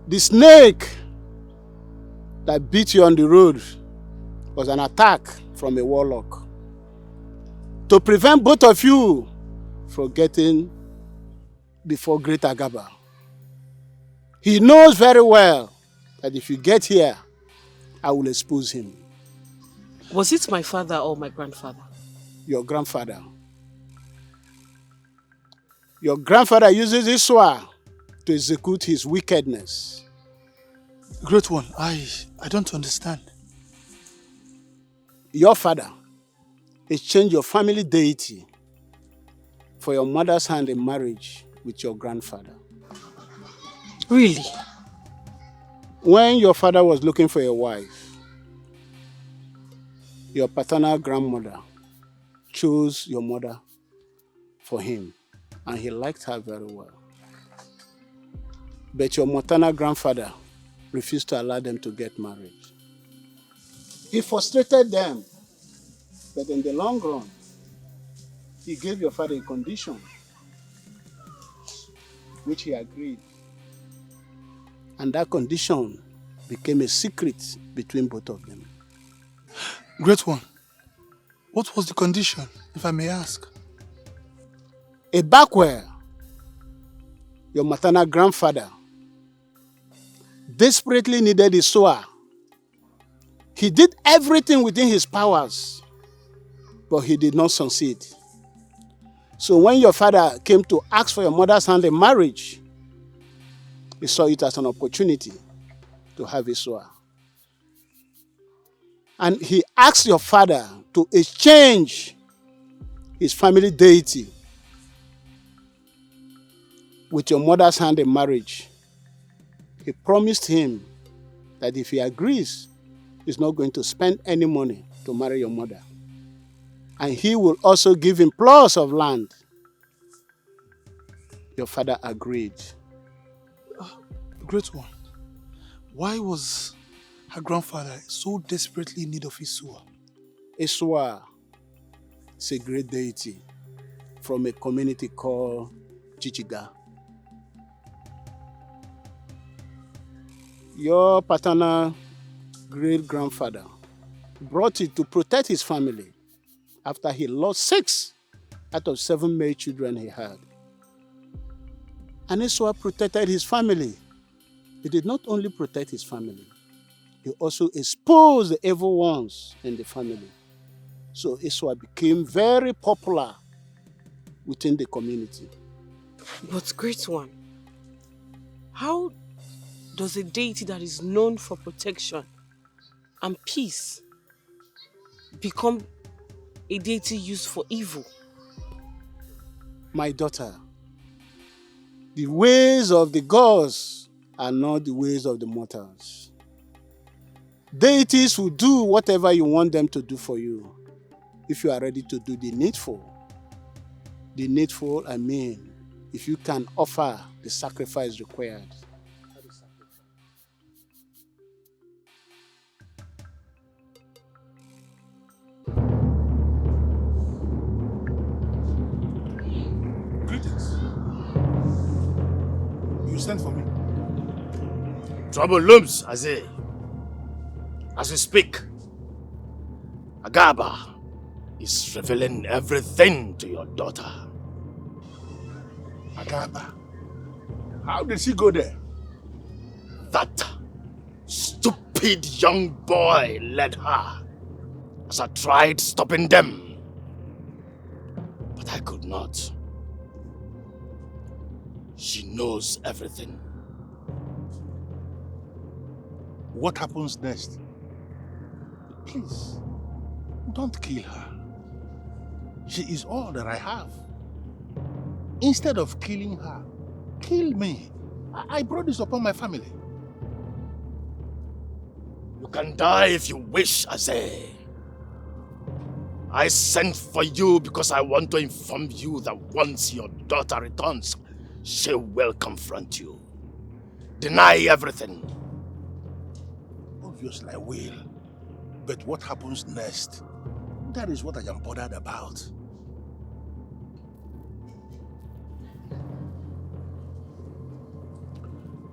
The snake that beat you on the road was an attack from a warlock to prevent both of you from getting before Great Agaba. He knows very well that if you get here, I will expose him. Was it my father or my grandfather? Your grandfather. Your grandfather uses Iswa to execute his wickedness. Great one, I don't understand. Your father exchanged your family deity for your mother's hand in marriage with your grandfather. Really? When your father was looking for a wife, your paternal grandmother chose your mother for him, and he liked her very well. But your maternal grandfather refused to allow them to get married. He frustrated them, but in the long run, he gave your father a condition, which he agreed. And that condition became a secret between both of them. Great one. What was the condition, if I may ask? A backwell, your maternal grandfather, desperately needed a sower. He did everything within his powers, but he did not succeed. So when your father came to ask for your mother's hand in marriage, he saw it as an opportunity to have a sower. And he asked your father to exchange his family deity with your mother's hand in marriage. He promised him that if he agrees, he's not going to spend any money to marry your mother. And he will also give him plots of land. Your father agreed. Great one. Why was her grandfather so desperately in need of Isua? Isua is a great deity from a community called Chichiga. Your paternal great-grandfather brought it to protect his family after he lost 6 out of 7 male children he had. And Isua protected his family. He did not only protect his family, he also exposed the evil ones in the family. So Isua became very popular within the community. But great one, how does a deity that is known for protection and peace become a deity used for evil? My daughter, the ways of the gods are not the ways of the mortals. Deities will do whatever you want them to do for you if you are ready to do the needful. The needful, I mean, if you can offer the sacrifice required. Greetings. You sent for me? Trouble looms, Azay. As we speak, Agaba is revealing everything to your daughter. Agaba? How did she go there? That stupid young boy led her as I tried stopping them. But I could not. She knows everything. What happens next? Please, don't kill her. She is all that I have. Instead of killing her, kill me. I brought this upon my family. You can die if you wish, Azay. I sent for you because I want to inform you that once your daughter returns, she will confront you. Deny everything. Obviously I will. But what happens next? That is what I am bothered about.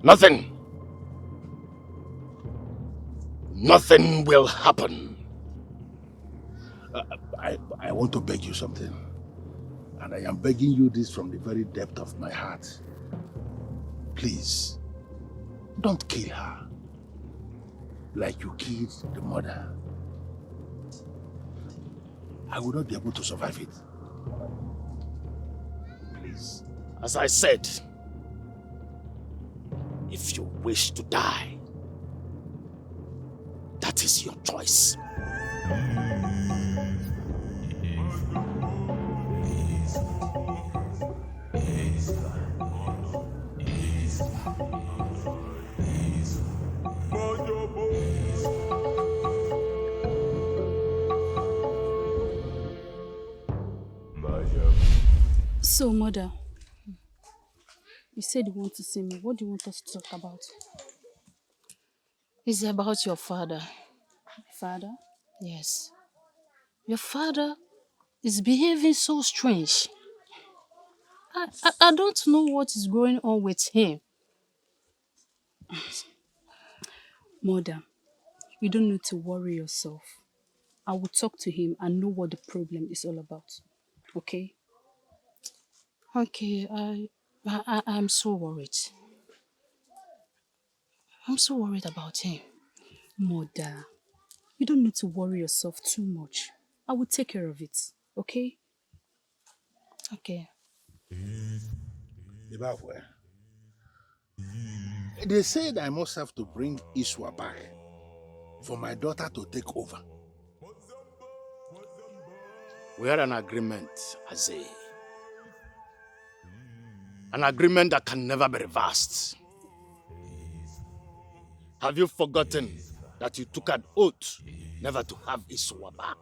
Nothing. Nothing will happen. I want to beg you something. And I am begging you this from the very depth of my heart. Please, don't kill her like you killed the mother. I will not be able to survive it. Please. As I said, if you wish to die, that is your choice. So, Mother, you said you want to see me. What do you want us to talk about? It's about your father. Father? Yes. Your father is behaving so strange. I don't know what is going on with him. Mother, you don't need to worry yourself. I will talk to him and know what the problem is all about. Okay? Okay, I'm so worried. I'm so worried about him. Mother, you don't need to worry yourself too much. I will take care of it. Okay? Okay. Ibafwe, they said I must have to bring Iswa back for my daughter to take over. We had an agreement, Azay. An agreement that can never be reversed. Have you forgotten that you took an oath never to have Iswa back?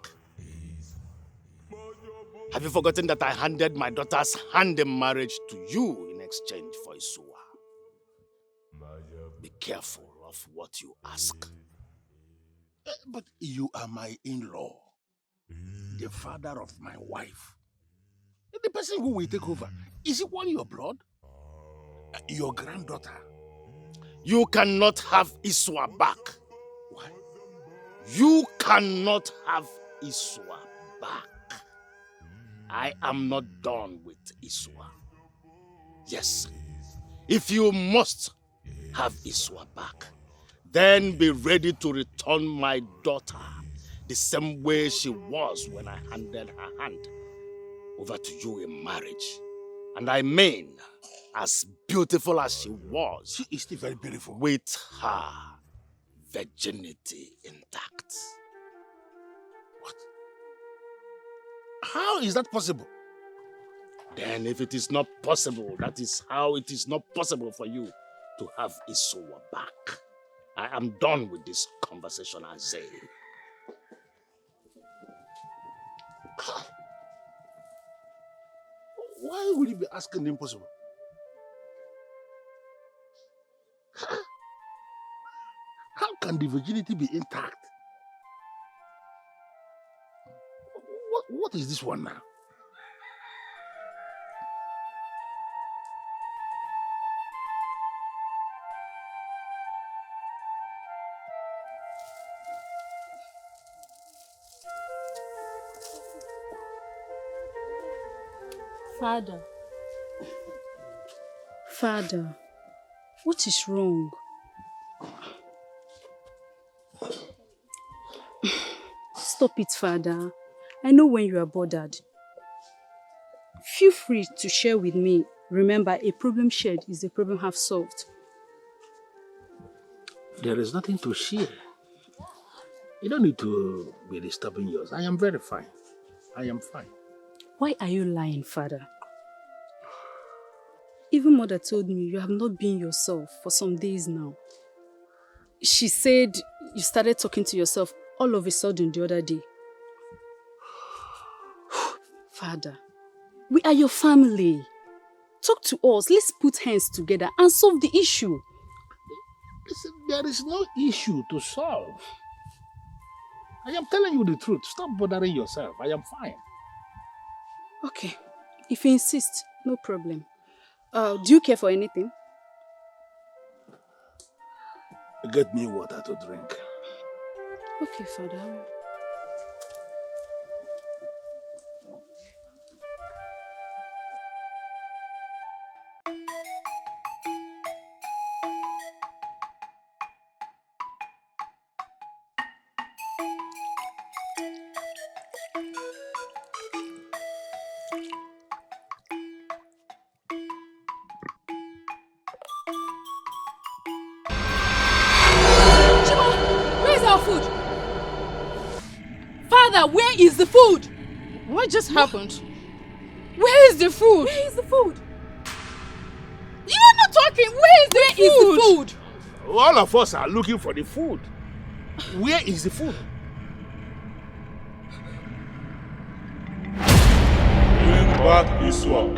Have you forgotten that I handed my daughter's hand in marriage to you in exchange for Iswa? Be careful of what you ask. But you are my in-law, the father of my wife. The person who will take over, is it one your blood? Your granddaughter? You cannot have Iswa back. Why? You cannot have Iswa back. I am not done with Iswa. Yes, if you must have Iswa back, then be ready to return my daughter the same way she was when I handed her hand over to you in marriage. And I mean, as beautiful as she was, she is still very beautiful, with her virginity intact. What? How is that possible? Then if it is not possible, that is how it is not possible for you to have Iswa back. I am done with this conversation, I say. Why would you be asking the impossible? How can the virginity be intact? What is this one now? Father, what is wrong? Stop it, Father. I know when you are bothered. Feel free to share with me. Remember, a problem shared is a problem half solved. There is nothing to share. You don't need to be disturbing yours. I am very fine. I am fine. Why are you lying, Father? Even Mother told me you have not been yourself for some days now. She said you started talking to yourself all of a sudden the other day. Father, we are your family. Talk to us. Let's put hands together and solve the issue. Listen, there is no issue to solve. I am telling you the truth. Stop bothering yourself. I am fine. Okay. If you insist, no problem. Do you care for anything? Get me water to drink. Okay, Father. Where is the food? What just happened? Where is the food? Where is the food? You are not talking. Where is the food? All of us are looking for the food. Where is the food? Bring back Iswa.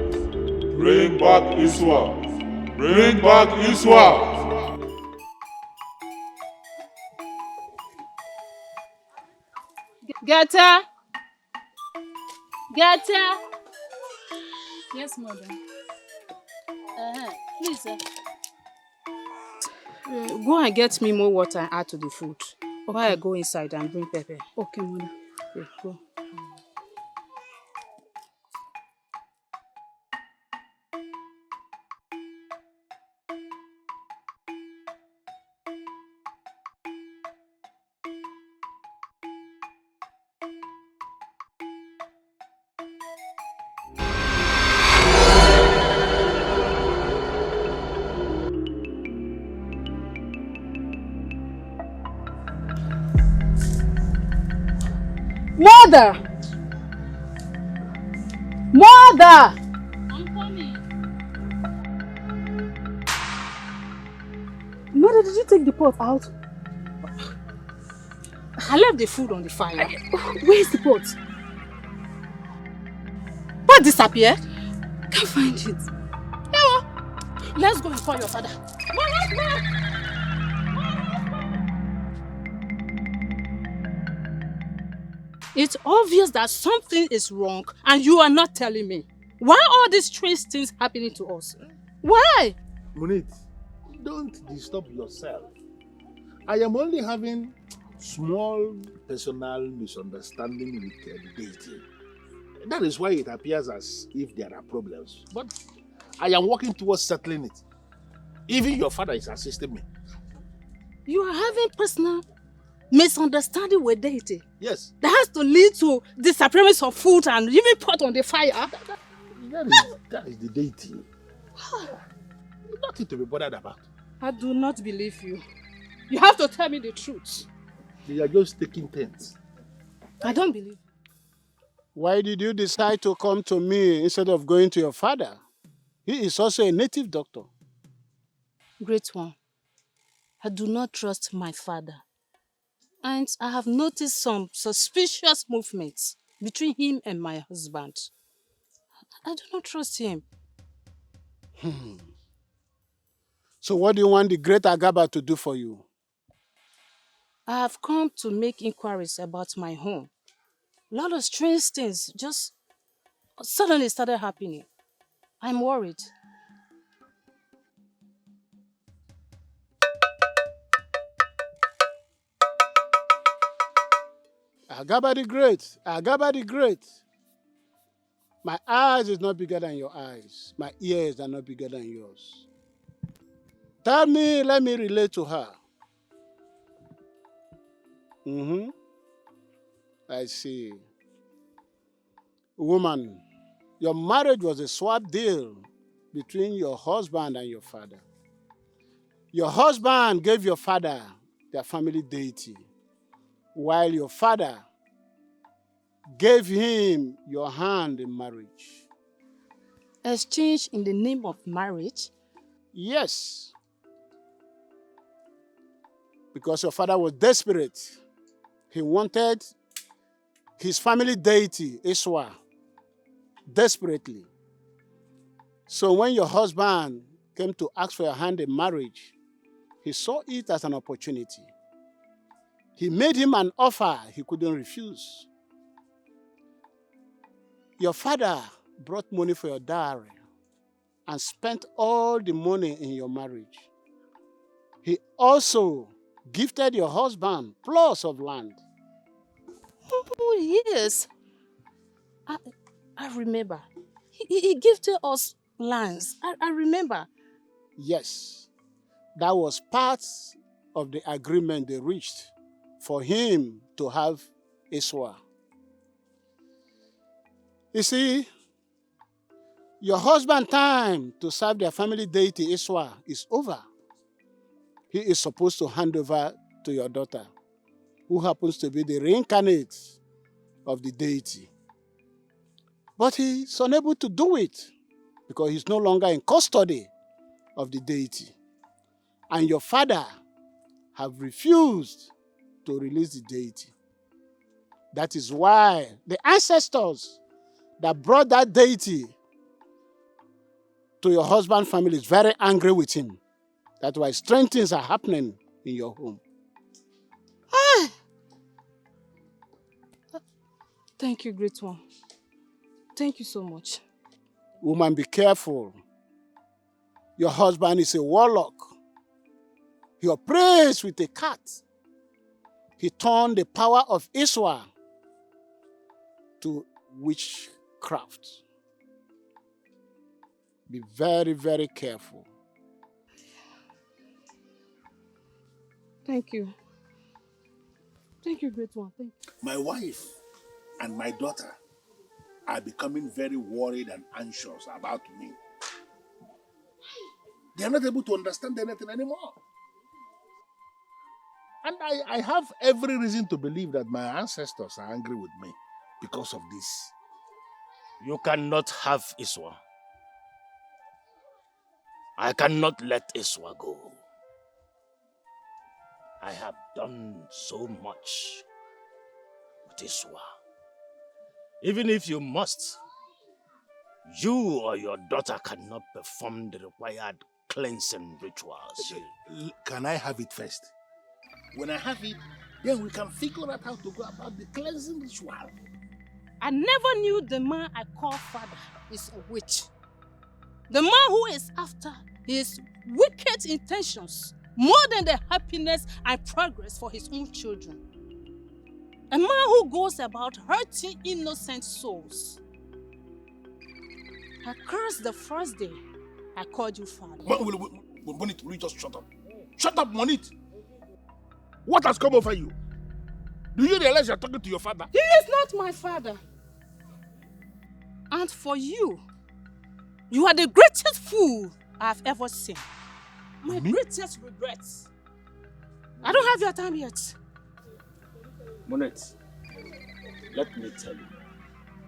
Bring back Iswa. Bring back Iswa. Gata. Gata. Yes, Mother. Please, Go and get me more water and add to the food. While I go inside and bring pepper. Okay, mother. Okay, go. Mother! Mother! I'm coming. Mother, did you take the pot out? I left the food on the fire. Where is the pot? What disappeared? Can't find it. Let's go and call your father. It's obvious that something is wrong and you are not telling me. Why all these strange things happening to us? Why? Munit, don't disturb yourself. I am only having small personal misunderstanding with the deity. That is why it appears as if there are problems. But I am working towards settling it. Even your father is assisting me. You are having personal misunderstanding with deity. Yes. That has to lead to disappearance of food and even pot on the fire. That is the deity. Nothing to be bothered about. I do not believe you. You have to tell me the truth. They are just taking turns. I don't believe you. Why did you decide to come to me instead of going to your father? He is also a native doctor. Great one. I do not trust my father. And I have noticed some suspicious movements between him and my husband. I do not trust him. So what do you want the great Agaba to do for you? I have come to make inquiries about my home. A lot of strange things just suddenly started happening. I'm worried. Agaba the Great, Agaba the Great. My eyes is not bigger than your eyes. My ears are not bigger than yours. Tell me, let me relate to her. I see. Woman, your marriage was a swap deal between your husband and your father. Your husband gave your father their family deity, while your father gave him your hand in marriage. Exchange in the name of marriage? Yes. Because your father was desperate. He wanted his family deity, Iswa, desperately. So when your husband came to ask for your hand in marriage, he saw it as an opportunity. He made him an offer he couldn't refuse. Your father brought money for your dowry and spent all the money in your marriage. He also gifted your husband plots of land. Oh, yes. I remember. He gifted us lands. I remember. Yes, that was part of the agreement they reached for him to have Iswa. You see, your husband's time to serve their family deity Iswa is over. He is supposed to hand over to your daughter, who happens to be the reincarnate of the deity. But he's unable to do it because he's no longer in custody of the deity. And your father have refused to release the deity. That is why the ancestors that brought that deity to your husband's family is very angry with him. That's why strange things are happening in your home. Thank you, great one. Thank you so much. Woman, be careful. Your husband is a warlock. He operates with a cat. He turned the power of Iswa to witchcraft. Be very, very careful. Thank you. Thank you, great one. Thank you. My wife and my daughter are becoming very worried and anxious about me. They are not able to understand anything anymore. And I have every reason to believe that my ancestors are angry with me because of this. You cannot have Iswa. I cannot let Iswa go. I have done so much with Iswa. Even if you must, you or your daughter cannot perform the required cleansing rituals. Can I have it first? When I have it, then we can figure out how to go about the cleansing ritual. I never knew the man I call father is a witch. The man who is after his wicked intentions more than the happiness and progress for his own children. A man who goes about hurting innocent souls. I cursed the first day I called you father. Monit, will you just shut up? Shut up, Monit! What has come over you? Do you realize you're talking to your father? He is not my father. And for you, you are the greatest fool I've ever seen. My greatest regrets. I don't have your time yet. Monet, let me tell you,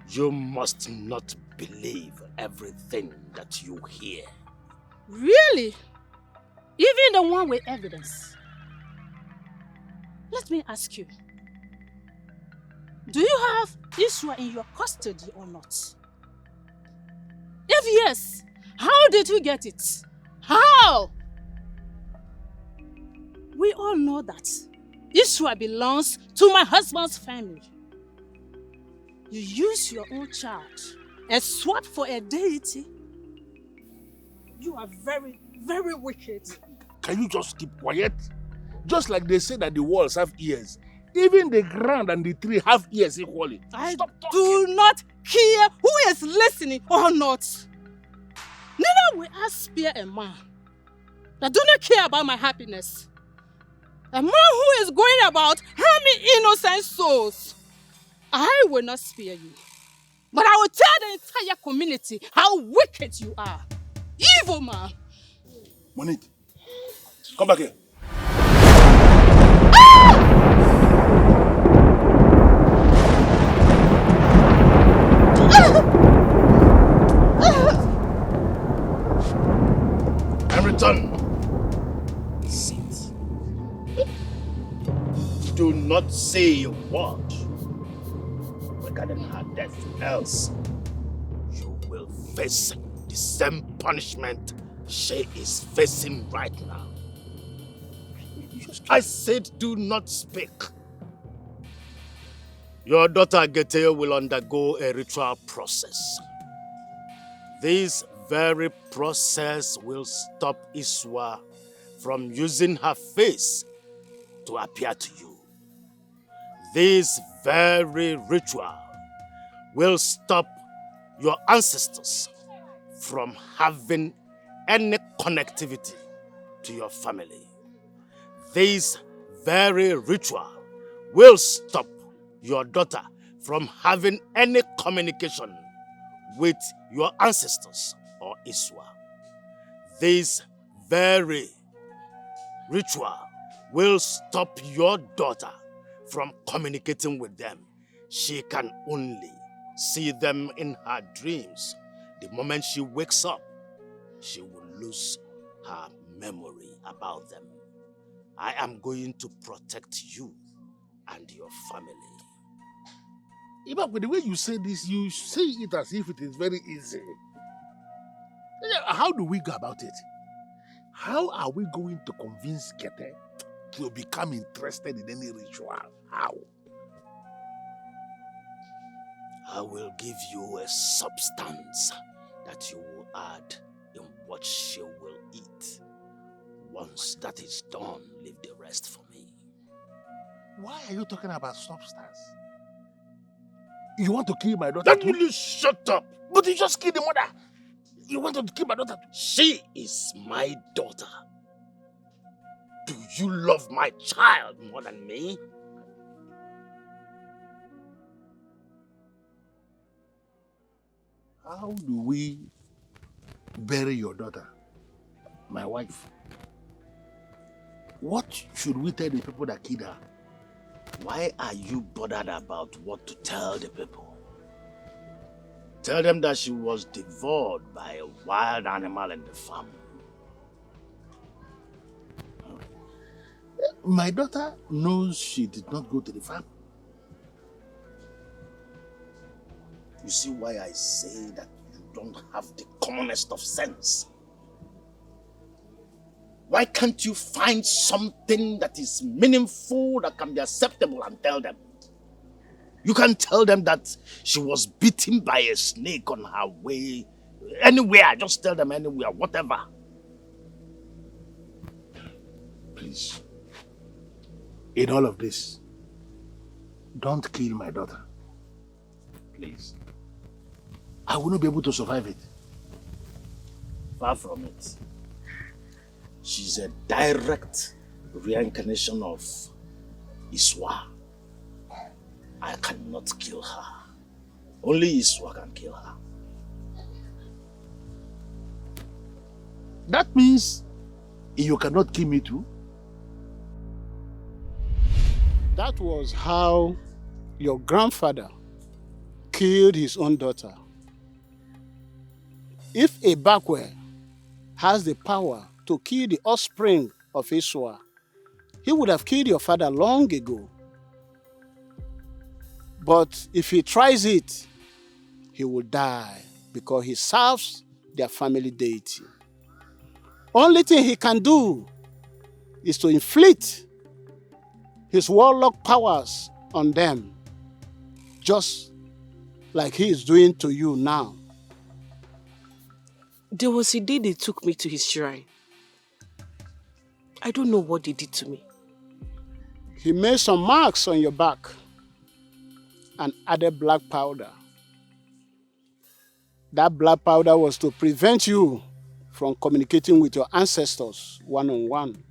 you must not believe everything that you hear. Really? Even the one with evidence? Let me ask you, do you have Israel in your custody or not? If yes, how did you get it? How? We all know that Israel belongs to my husband's family. You use your own child and swap for a deity. You are very, very wicked. Can you just keep quiet? Just like they say that the walls have ears. Even the ground and the tree have ears equally. I do not care who is listening or not. Neither will I spare a man that do not care about my happiness. A man who is going about harming innocent souls. I will not spare you. But I will tell the entire community how wicked you are. Evil man. Monit, come back here. Hamilton, sit. Do not say a word regarding her death, else you will face the same punishment she is facing right now. I said do not speak. Your daughter Gete will undergo a ritual process. This very process will stop Iswa from using her face to appear to you. This very ritual will stop your ancestors from having any connectivity to your family. This very ritual will stop your daughter from having any communication with your ancestors or Iswa. This very ritual will stop your daughter from communicating with them. She can only see them in her dreams. The moment she wakes up, she will lose her memory about them. I am going to protect you and your family. Even with the way you say this, you say it as if it is very easy. How do we go about it? How are we going to convince Kete to become interested in any ritual? How? I will give you a substance that you will add in what she will eat. Once that is done, leave the rest for me. Why are you talking about substance? You want to kill my daughter Then too? will you shut up? But you just killed the mother. You want to kill my daughter too? She is my daughter. Do you love my child more than me? How do we bury your daughter, my wife? What should we tell the people that killed her? Why are you bothered about what to tell the people? Tell them that she was devoured by a wild animal in the farm. My daughter knows she did not go to the farm. You see why I say that you don't have the commonest of sense? Why can't you find something that is meaningful, that can be acceptable, and tell them? You can tell them that she was bitten by a snake on her way. Anywhere, just tell them anywhere, whatever. Please, in all of this, don't kill my daughter. Please. I will not be able to survive it. Far from it. She's a direct reincarnation of Iswa. I cannot kill her. Only Iswa can kill her. That means you cannot kill me too? That was how your grandfather killed his own daughter. If a Bakwe has the power to kill the offspring of Iswa, he would have killed your father long ago. But if he tries it, he will die because he serves their family deity. Only thing he can do is to inflict his warlock powers on them, just like he is doing to you now. There was a day they took me to his shrine. I don't know what they did to me. He made some marks on your back and added black powder. That black powder was to prevent you from communicating with your ancestors one-on-one.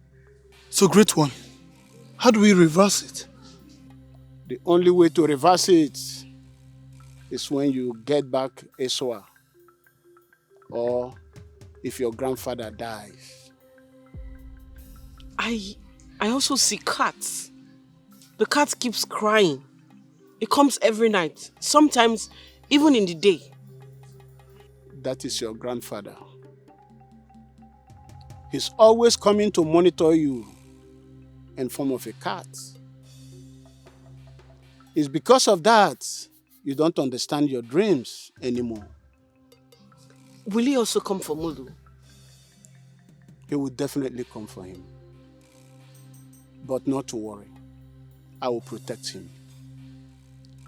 So, Great One, how do we reverse it? The only way to reverse it is when you get back Eswa, or if your grandfather dies. I also see cats. The cat keeps crying. It comes every night, sometimes even in the day. That is your grandfather. He's always coming to monitor you in form of a cat. It's because of that you don't understand your dreams anymore. Will he also come for Mulu? He will definitely come for him. But not to worry. I will protect him.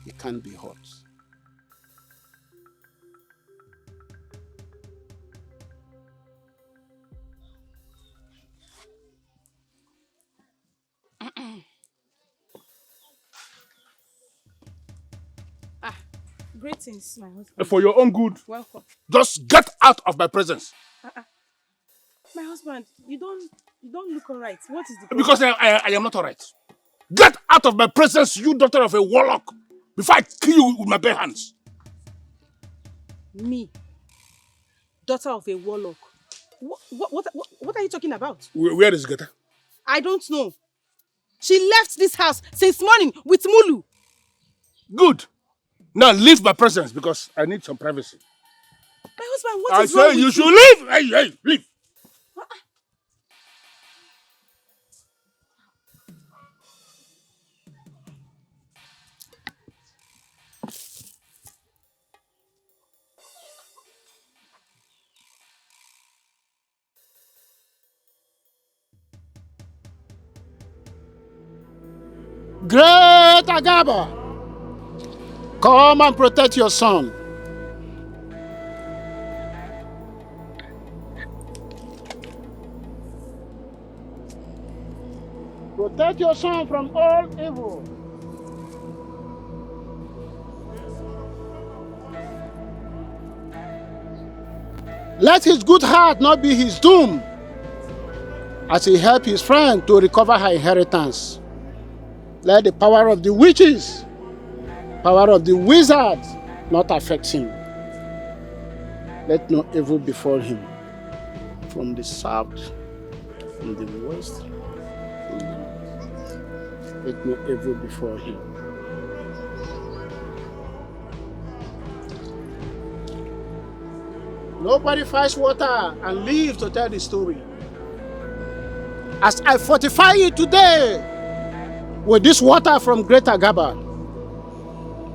He can't be hurt. Greetings, my husband. For your own good, Welcome. just get out of my presence. My husband, you don't look alright. What is the problem? Because I am not alright. Get out of my presence, you daughter of a warlock, before I kill you with my bare hands. Me, daughter of a warlock. What are you talking about? Where is Geta? I don't know. She left this house since morning with Mulu. Good. Now leave my presence because I need some privacy. My husband, what is wrong I say with you should leave. Hey, leave. Great Agaba, come and protect your son. Protect your son from all evil. Let his good heart not be his doom, as he helped his friend to recover her inheritance. Let the power of the witches, power of the wizards not affect him. Let no evil befall him from the south, from the west, from the north. Let no evil befall him. Nobody fetch water and live to tell the story. As I fortify you today with this water from Great Agaba,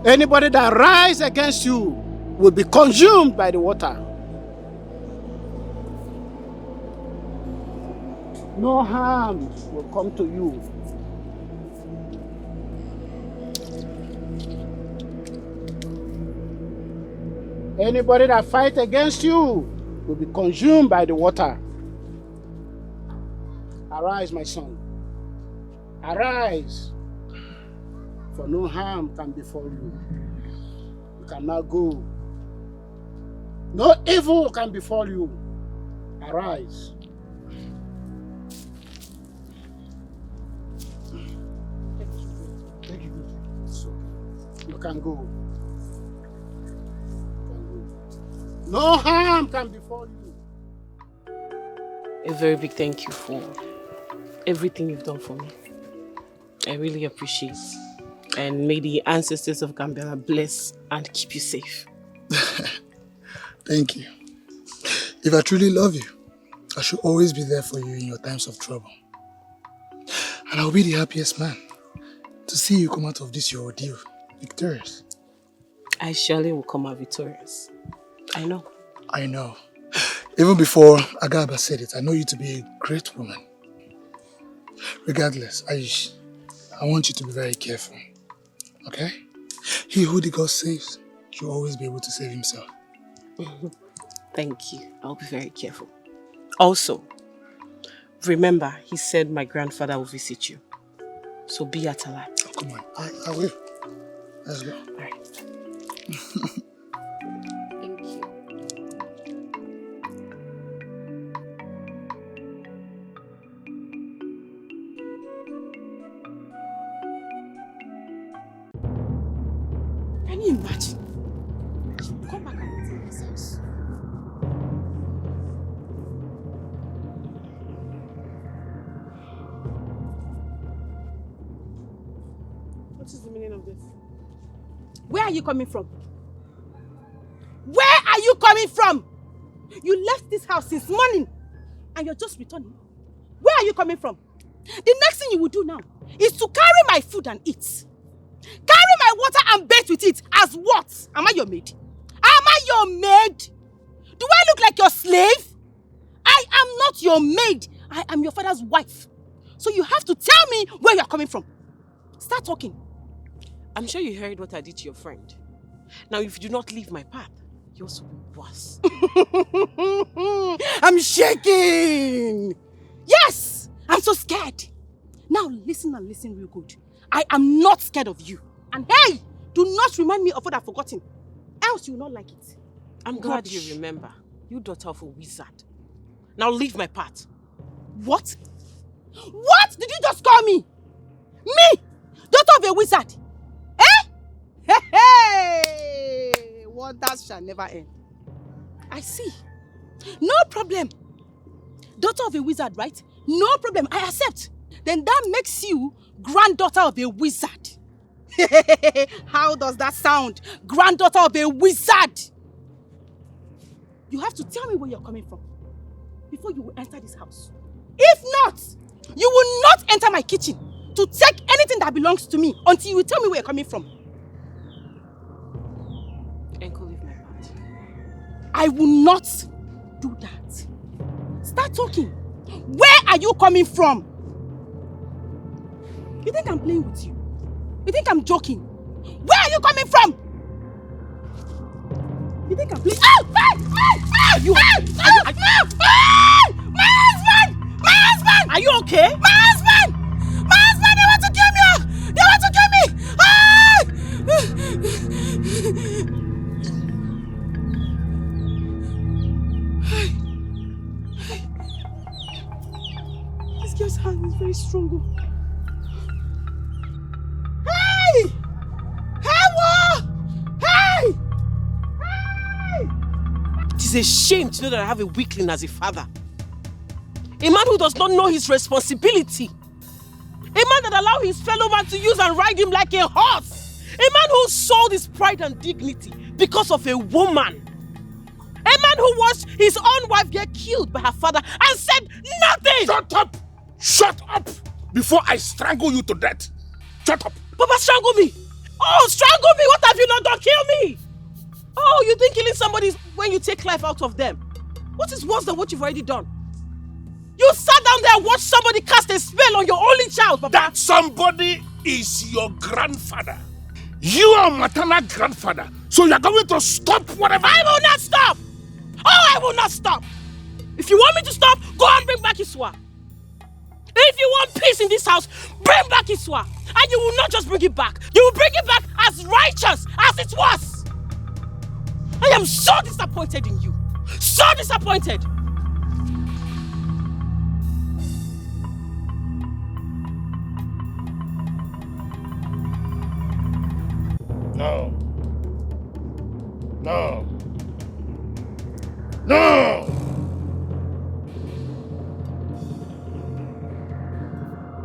anybody that rise against you will be consumed by the water. No harm will come to you. Anybody that fight against you will be consumed by the water. Arise, my son. Arise, for no harm can befall you. You cannot go. No evil can befall you. Arise. Take it. You can go. No harm can befall you. A very big thank you for everything you've done for me. I really appreciate it. And may the ancestors of Gambela bless and keep you safe. Thank you. If I truly love you, I should always be there for you in your times of trouble. And I'll be the happiest man to see you come out of this your ordeal victorious. I surely will come out victorious. I know. I know. Even before Agaba said it, I know you to be a great woman. Regardless, Aish, I want you to be very careful. Okay? He who the God saves, you'll always be able to save himself. Thank you. I'll be very careful. Also, remember, he said my grandfather will visit you. So be at alert. Oh, come on. I will. Let's go. All right. Thank you. Can you imagine? Come back and meet in this house. What is the meaning of this? Where are you coming from? Where are you coming from? You left this house since morning and you're just returning. Where are you coming from? The next thing you will do now is to carry my food and eat. Carry my water and bathe with it. As what? Am I your maid? Am I your maid? Do I look like your slave? I am not your maid. I am your father's wife. So you have to tell me where you are coming from. Start talking. I'm sure you heard what I did to your friend. Now, if you do not leave my path, yours will be worse. I'm shaking. Yes, I'm so scared. Now listen and listen real good. I am not scared of you. And hey, do not remind me of what I've forgotten. Else you will not like it. I'm glad you remember. You daughter of a wizard. Now leave my path. What? What did you just call me? Me? Daughter of a wizard? Eh? Hey, hey! Wonders shall never end. I see. No problem. Daughter of a wizard, right? No problem. I accept. Then that makes you granddaughter of a wizard. How does that sound? Granddaughter of a wizard. You have to tell me where you're coming from before you will enter this house. If not, you will not enter my kitchen to take anything that belongs to me until you will tell me where you're coming from. Uncle, leave my path. I will not do that. Start talking. Where are you coming from? You think I'm playing with you? You think I'm joking? Where are you coming from? You think I'm playing? Oh! Are you okay? My husband! My husband! Are you okay? My husband! My girl's hand is very strong. Hey! Hey! It is a shame to know that I have a weakling as a father. A man who does not know his responsibility. A man that allows his fellow man to use and ride him like a horse. A man who sold his pride and dignity because of a woman. A man who watched his own wife get killed by her father and said nothing! Shut up! Shut up! Before I strangle you to death. Shut up! Papa, strangle me! Oh, strangle me! What have you not done? Kill me! Oh, you think killing somebody is when you take life out of them? What is worse than what you've already done? You sat down there and watched somebody cast a spell on your only child, Papa. That somebody is your grandfather. You are maternal grandfather. So you're going to stop whatever. I will not stop! Oh, I will not stop! If you want me to stop, go and bring back Iswa. If you want peace in this house, bring back Iswa. And you will not just bring it back. You will bring it back as righteous as it was. I am so disappointed in you. So disappointed. No. No. No!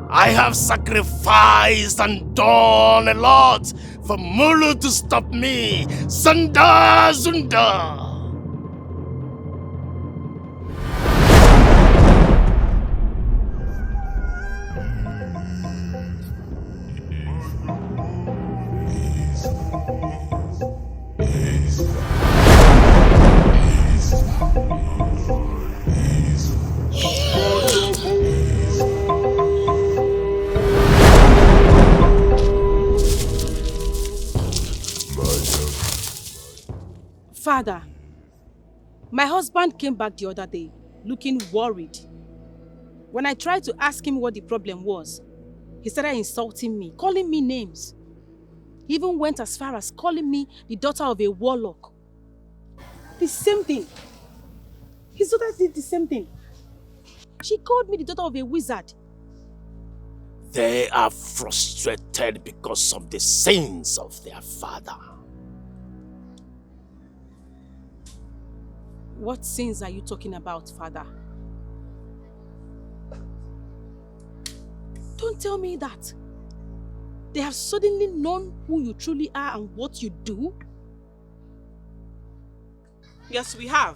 I have sacrificed and done a lot for Mulu to stop me. Zunda Zunda! Father, my husband came back the other day looking worried. When I tried to ask him what the problem was, he started insulting me, calling me names. He even went as far as calling me the daughter of a warlock. The same thing. His daughter did the same thing. She called me the daughter of a wizard. They are frustrated because of the sins of their father. What sins are you talking about, Father? Don't tell me that. They have suddenly known who you truly are and what you do? Yes, we have.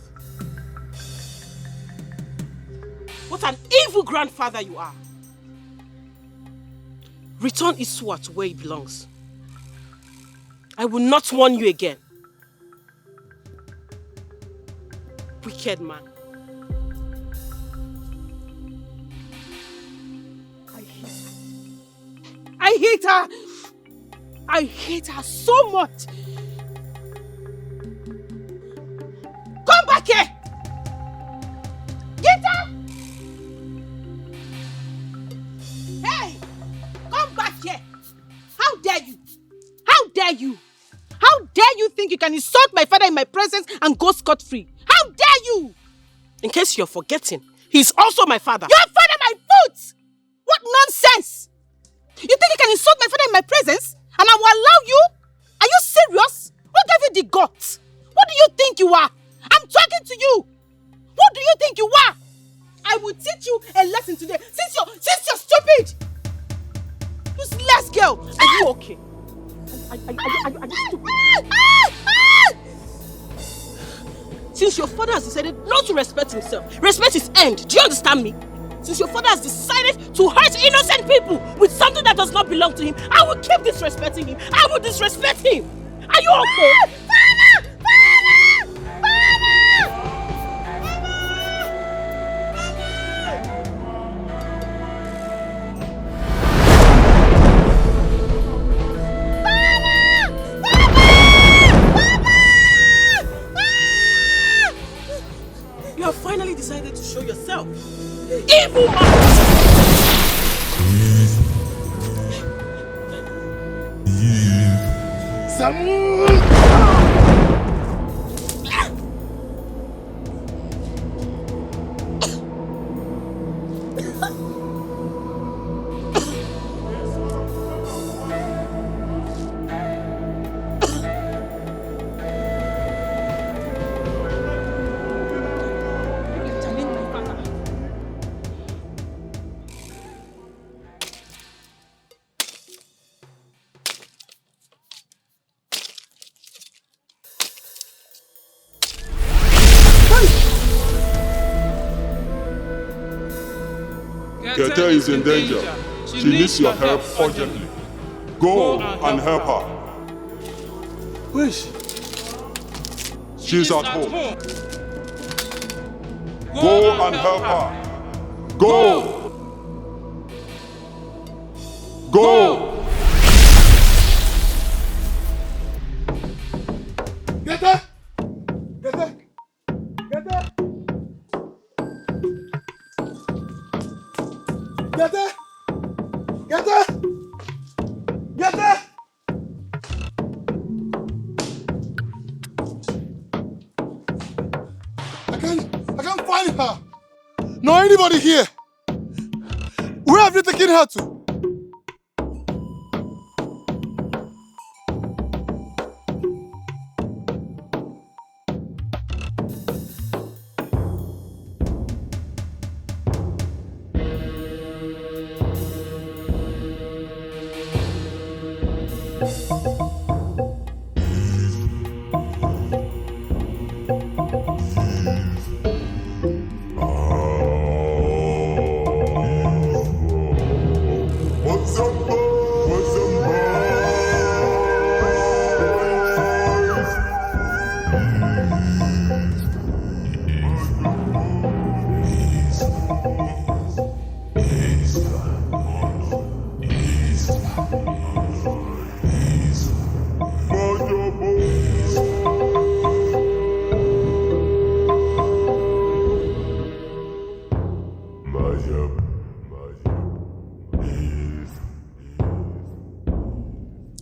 What an evil grandfather you are. Return Iswa to where he belongs. I will not warn you again. Wicked man. I hate her. I hate her so much. Come back here. Get her. Hey, come back here. How dare you? How dare you? How dare you think you can insult my father in my presence and go scot-free? How dare you? In case you're forgetting, he's also my father. Your father, my foot! What nonsense! You think you can insult my father in my presence? And I will allow you? Are you serious? What gave you the guts? What do you think you are? I'm talking to you! What do you think you are? I will teach you a lesson today since you're stupid! Useless girl! Are you okay? Are you stupid? Since your father has decided not to respect himself, respect his end, do you understand me? Since your father has decided to hurt innocent people with something that does not belong to him, I will keep disrespecting him. I will disrespect him. Are you okay? Father! You have finally decided to show yourself. Evil man! Gete is in danger. She needs your help urgently. Go and help her. Where is she? She's at home. Go and help her. Go! Go! Gete! Gete! Gete! Gete! Gete! Gete! I can't find her. Nor anybody here. Where have you taken her to?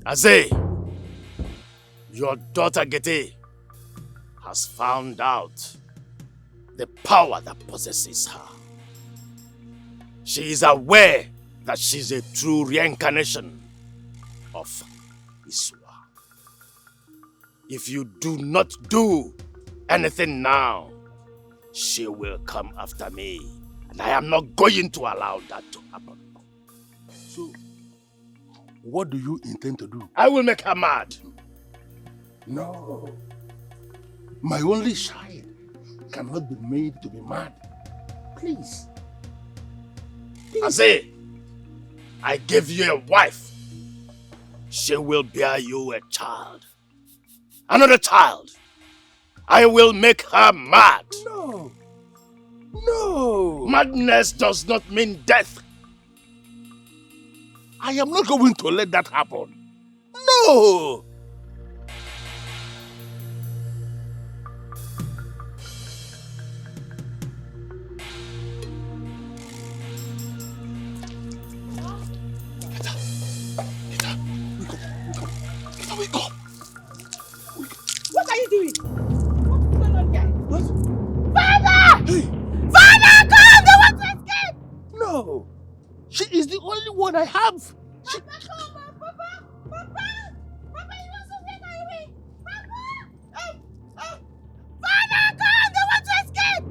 Aze, your daughter Gete has found out the power that possesses her. She is aware that she's a true reincarnation of Isua. If you do not do anything now, she will come after me. And I am not going to allow that to happen. So, what do you intend to do? I will make her mad. No. My only child cannot be made to be mad. Please. Aze, I gave you a wife. She will bear you a child. Another child. I will make her mad. No. No. Madness does not mean death. I am not going to let that happen. No. Wake up! What are you doing? What's going on here? What? Father! Hey. Father, come! They want to escape! No. She is the only one I have. Papa, come on, Papa! Papa! Papa, you want to take her away? Papa! Father, come! They want to escape!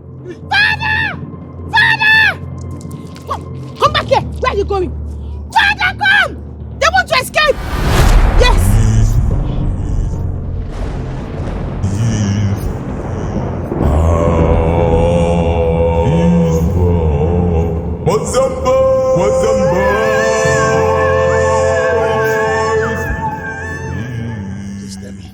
Father! Father! Come back here! Where are you going? Father, come! They want to escape! Yes! Please tell me,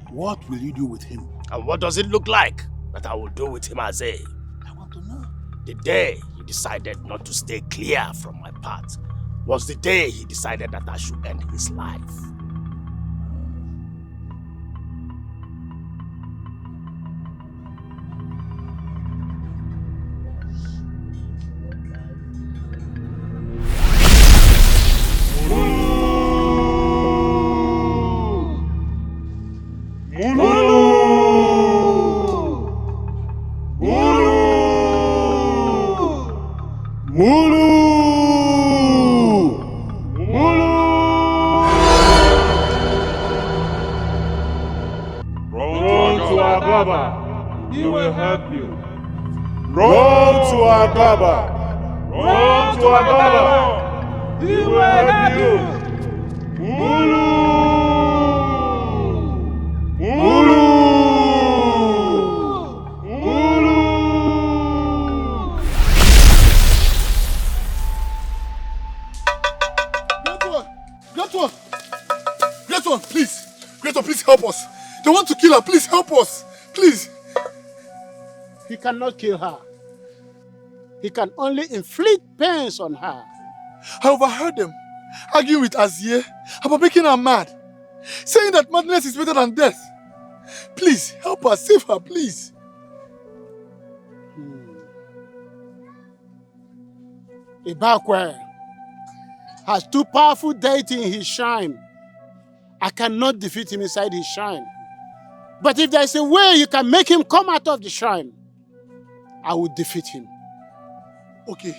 what will you do with him? And what does it look like that I will do with him, Aze? I want to know. The day he decided not to stay clear from my path was the day he decided that I should end his life. He will help you. Run to Agaba. Run to Agaba. He will help you. Mulu. Mulu. Mulu. kill her. Please help us. Please. He cannot kill her. He can only inflict pains on her. I overheard them arguing with Azie about making her mad, saying that madness is better than death. Please, help her, save her, please. Ibakwe has too powerful deity in his shrine. I cannot defeat him inside his shrine. But if there is a way you can make him come out of the shrine, I will defeat him. Okay,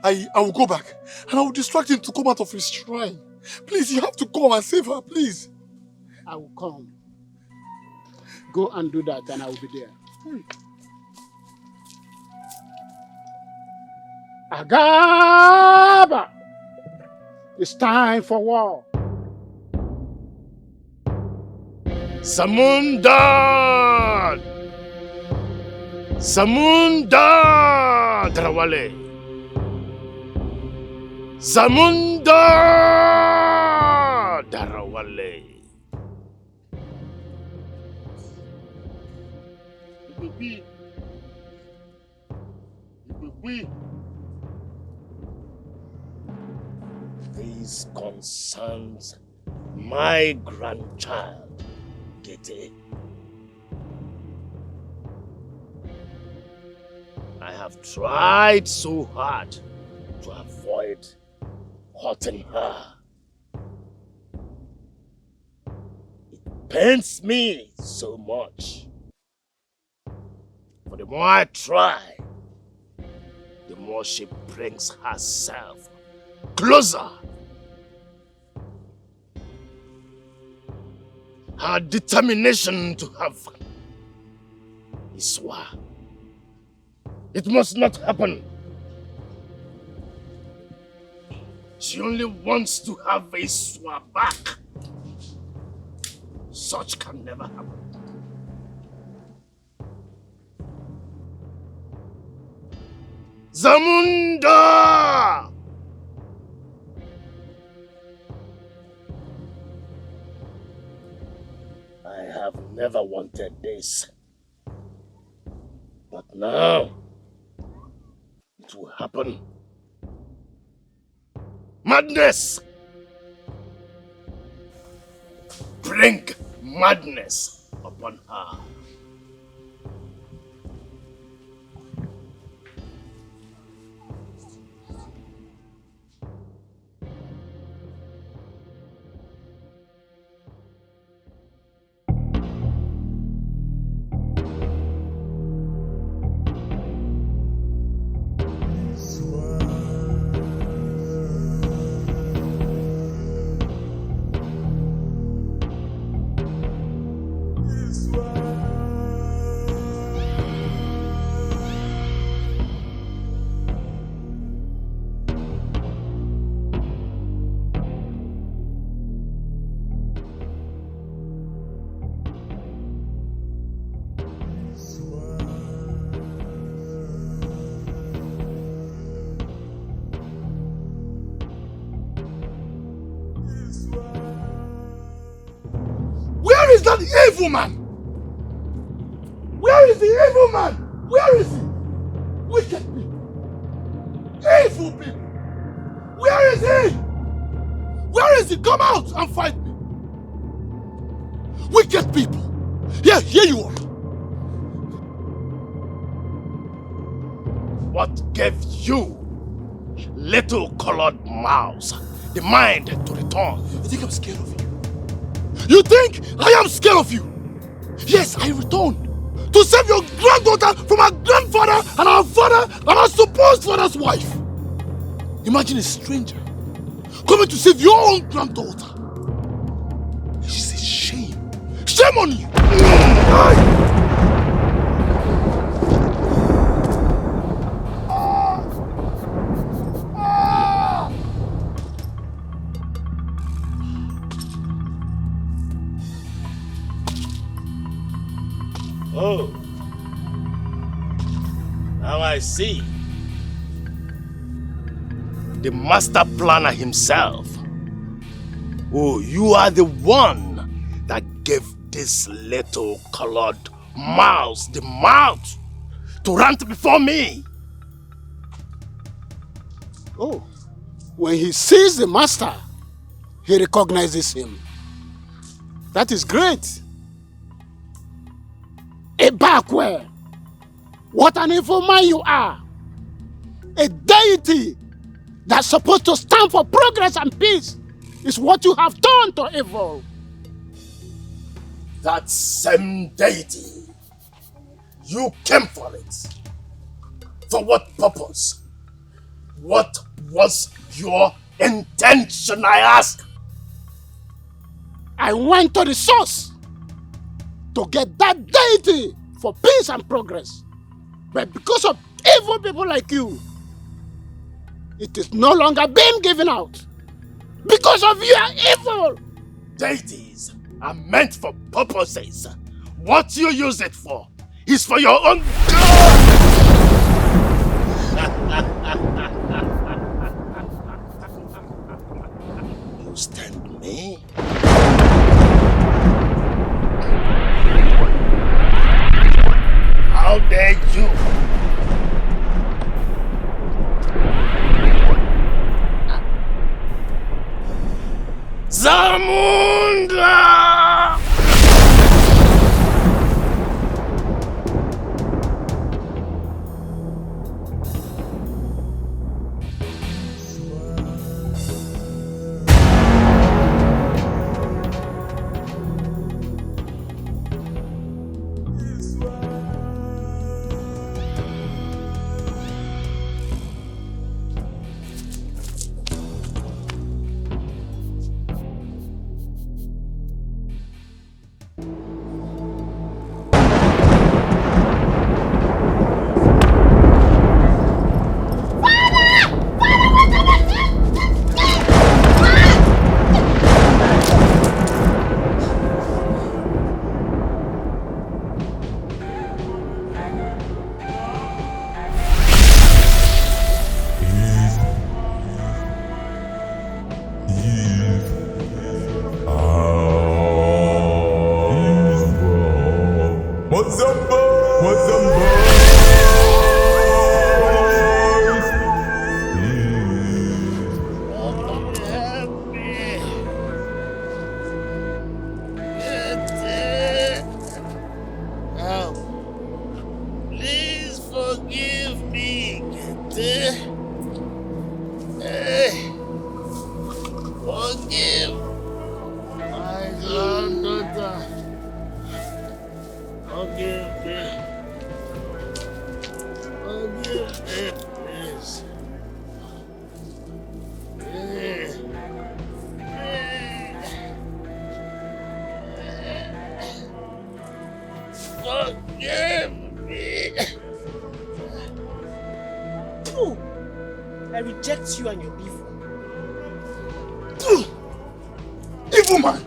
I will go back and I will distract him to come out of his shrine. Please, you have to come and save her, please. I will come. Go and do that and I will be there. Agaba! It's time for war. Samunda! Samunda! Drawale! Samunda! Darawale! This concerns my grandchild, Gete. I have tried so hard to avoid hurting her. It pains me so much. But the more I try, the more she brings herself closer. Her determination to have Iswa. It must not happen. She only wants to have Iswa back. Such can never happen. Zamunda! I have never wanted this. But now, it will happen. Madness! Bring madness upon her. Where is that evil man? Where is the evil man? Where is he? Wicked people. Evil people. Where is he? Where is he? Come out and fight me. Wicked people. Here you are. What gave you, little colored mouse, the mind to return? You think I'm scared of you? You think I am scared of you? Yes, I returned to save your granddaughter from her grandfather and her father and her supposed father's wife. Imagine a stranger coming to save your own granddaughter. It's a shame. Shame on you. Oh, now I see. The master planner himself. Oh, you are the one that gave this little colored mouse the mouth to rant before me? Oh, when he sees the master, he recognizes him. That is great. A backward. What an evil man you are. A deity that's supposed to stand for progress and peace is what you have done to evil. That same deity, you came for it. For what purpose? What was your intention, I ask? I went to the source to get that deity for peace and progress. But because of evil people like you, it is no longer being given out. Because of your evil. Deities are meant for purposes. What you use it for is for your own good. You stand me? How dare you? Zamunda! I reject you and your evil. Evil man!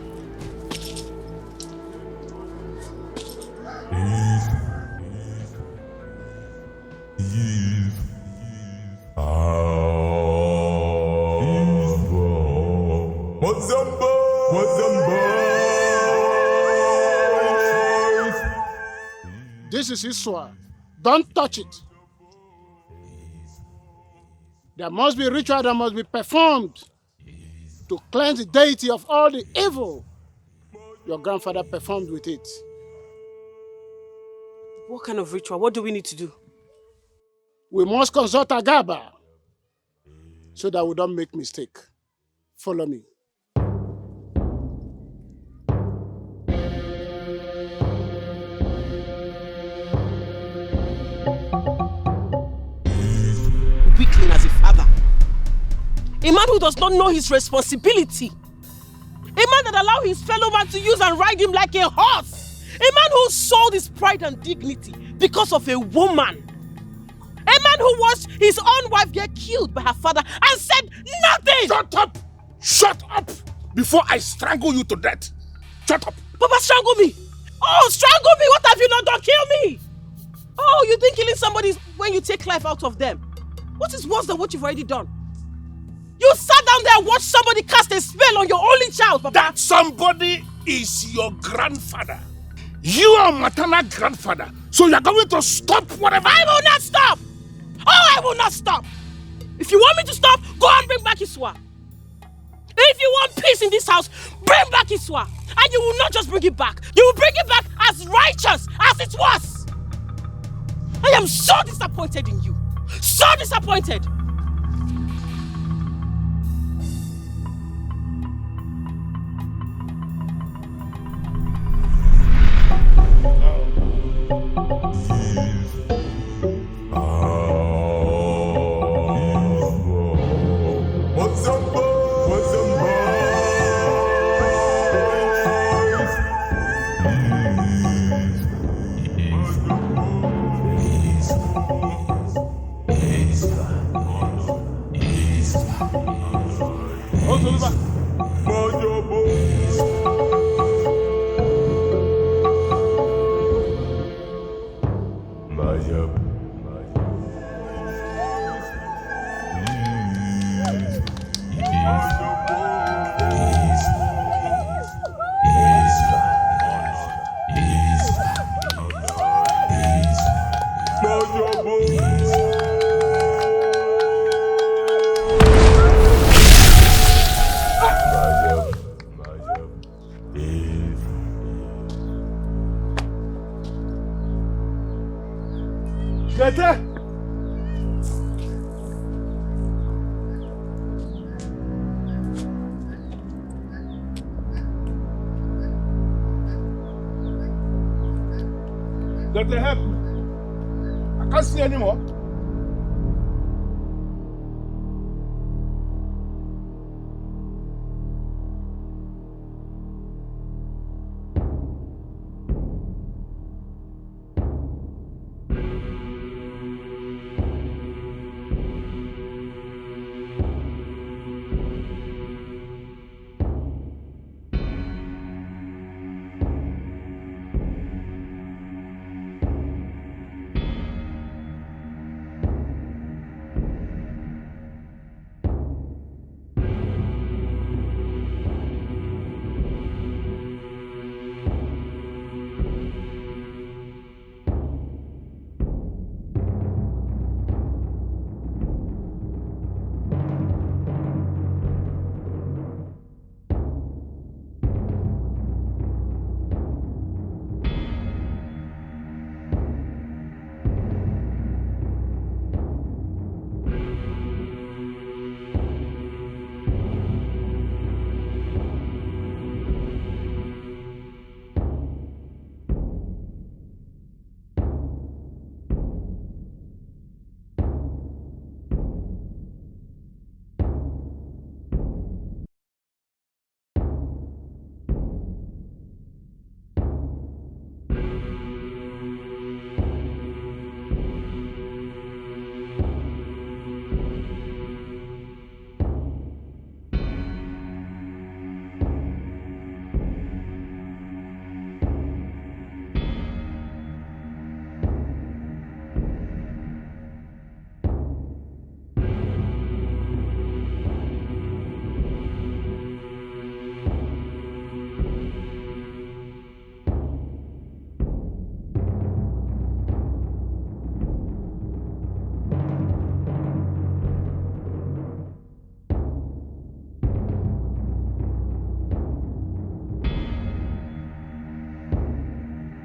This is his sword. Don't touch it. There must be a ritual that must be performed to cleanse the deity of all the evil your grandfather performed with it. What kind of ritual? What do we need to do? We must consult Agaba so that we don't make mistake. Follow me. Weakling as a father. A man who does not know his responsibility. A man that allows his fellow man to use and ride him like a horse. A man who sold his pride and dignity because of a woman. A man who watched his own wife get killed by her father and said nothing! Shut up! Shut up! Before I strangle you to death. Shut up! Papa, strangle me! Oh, strangle me! What have you not done? Kill me! Oh, you think killing somebody is when you take life out of them? What is worse than what you've already done? You sat down there and watched somebody cast a spell on your only child, Papa. That somebody is your grandfather. You are maternal grandfather. So you're going to stop whatever. I will not stop. Oh, I will not stop. If you want me to stop, go and bring back Iswa. If you want peace in this house, bring back Iswa. And you will not just bring it back. You will bring it back as righteous as it was. I am so disappointed in you. So disappointed. Get the help. I can't see anymore.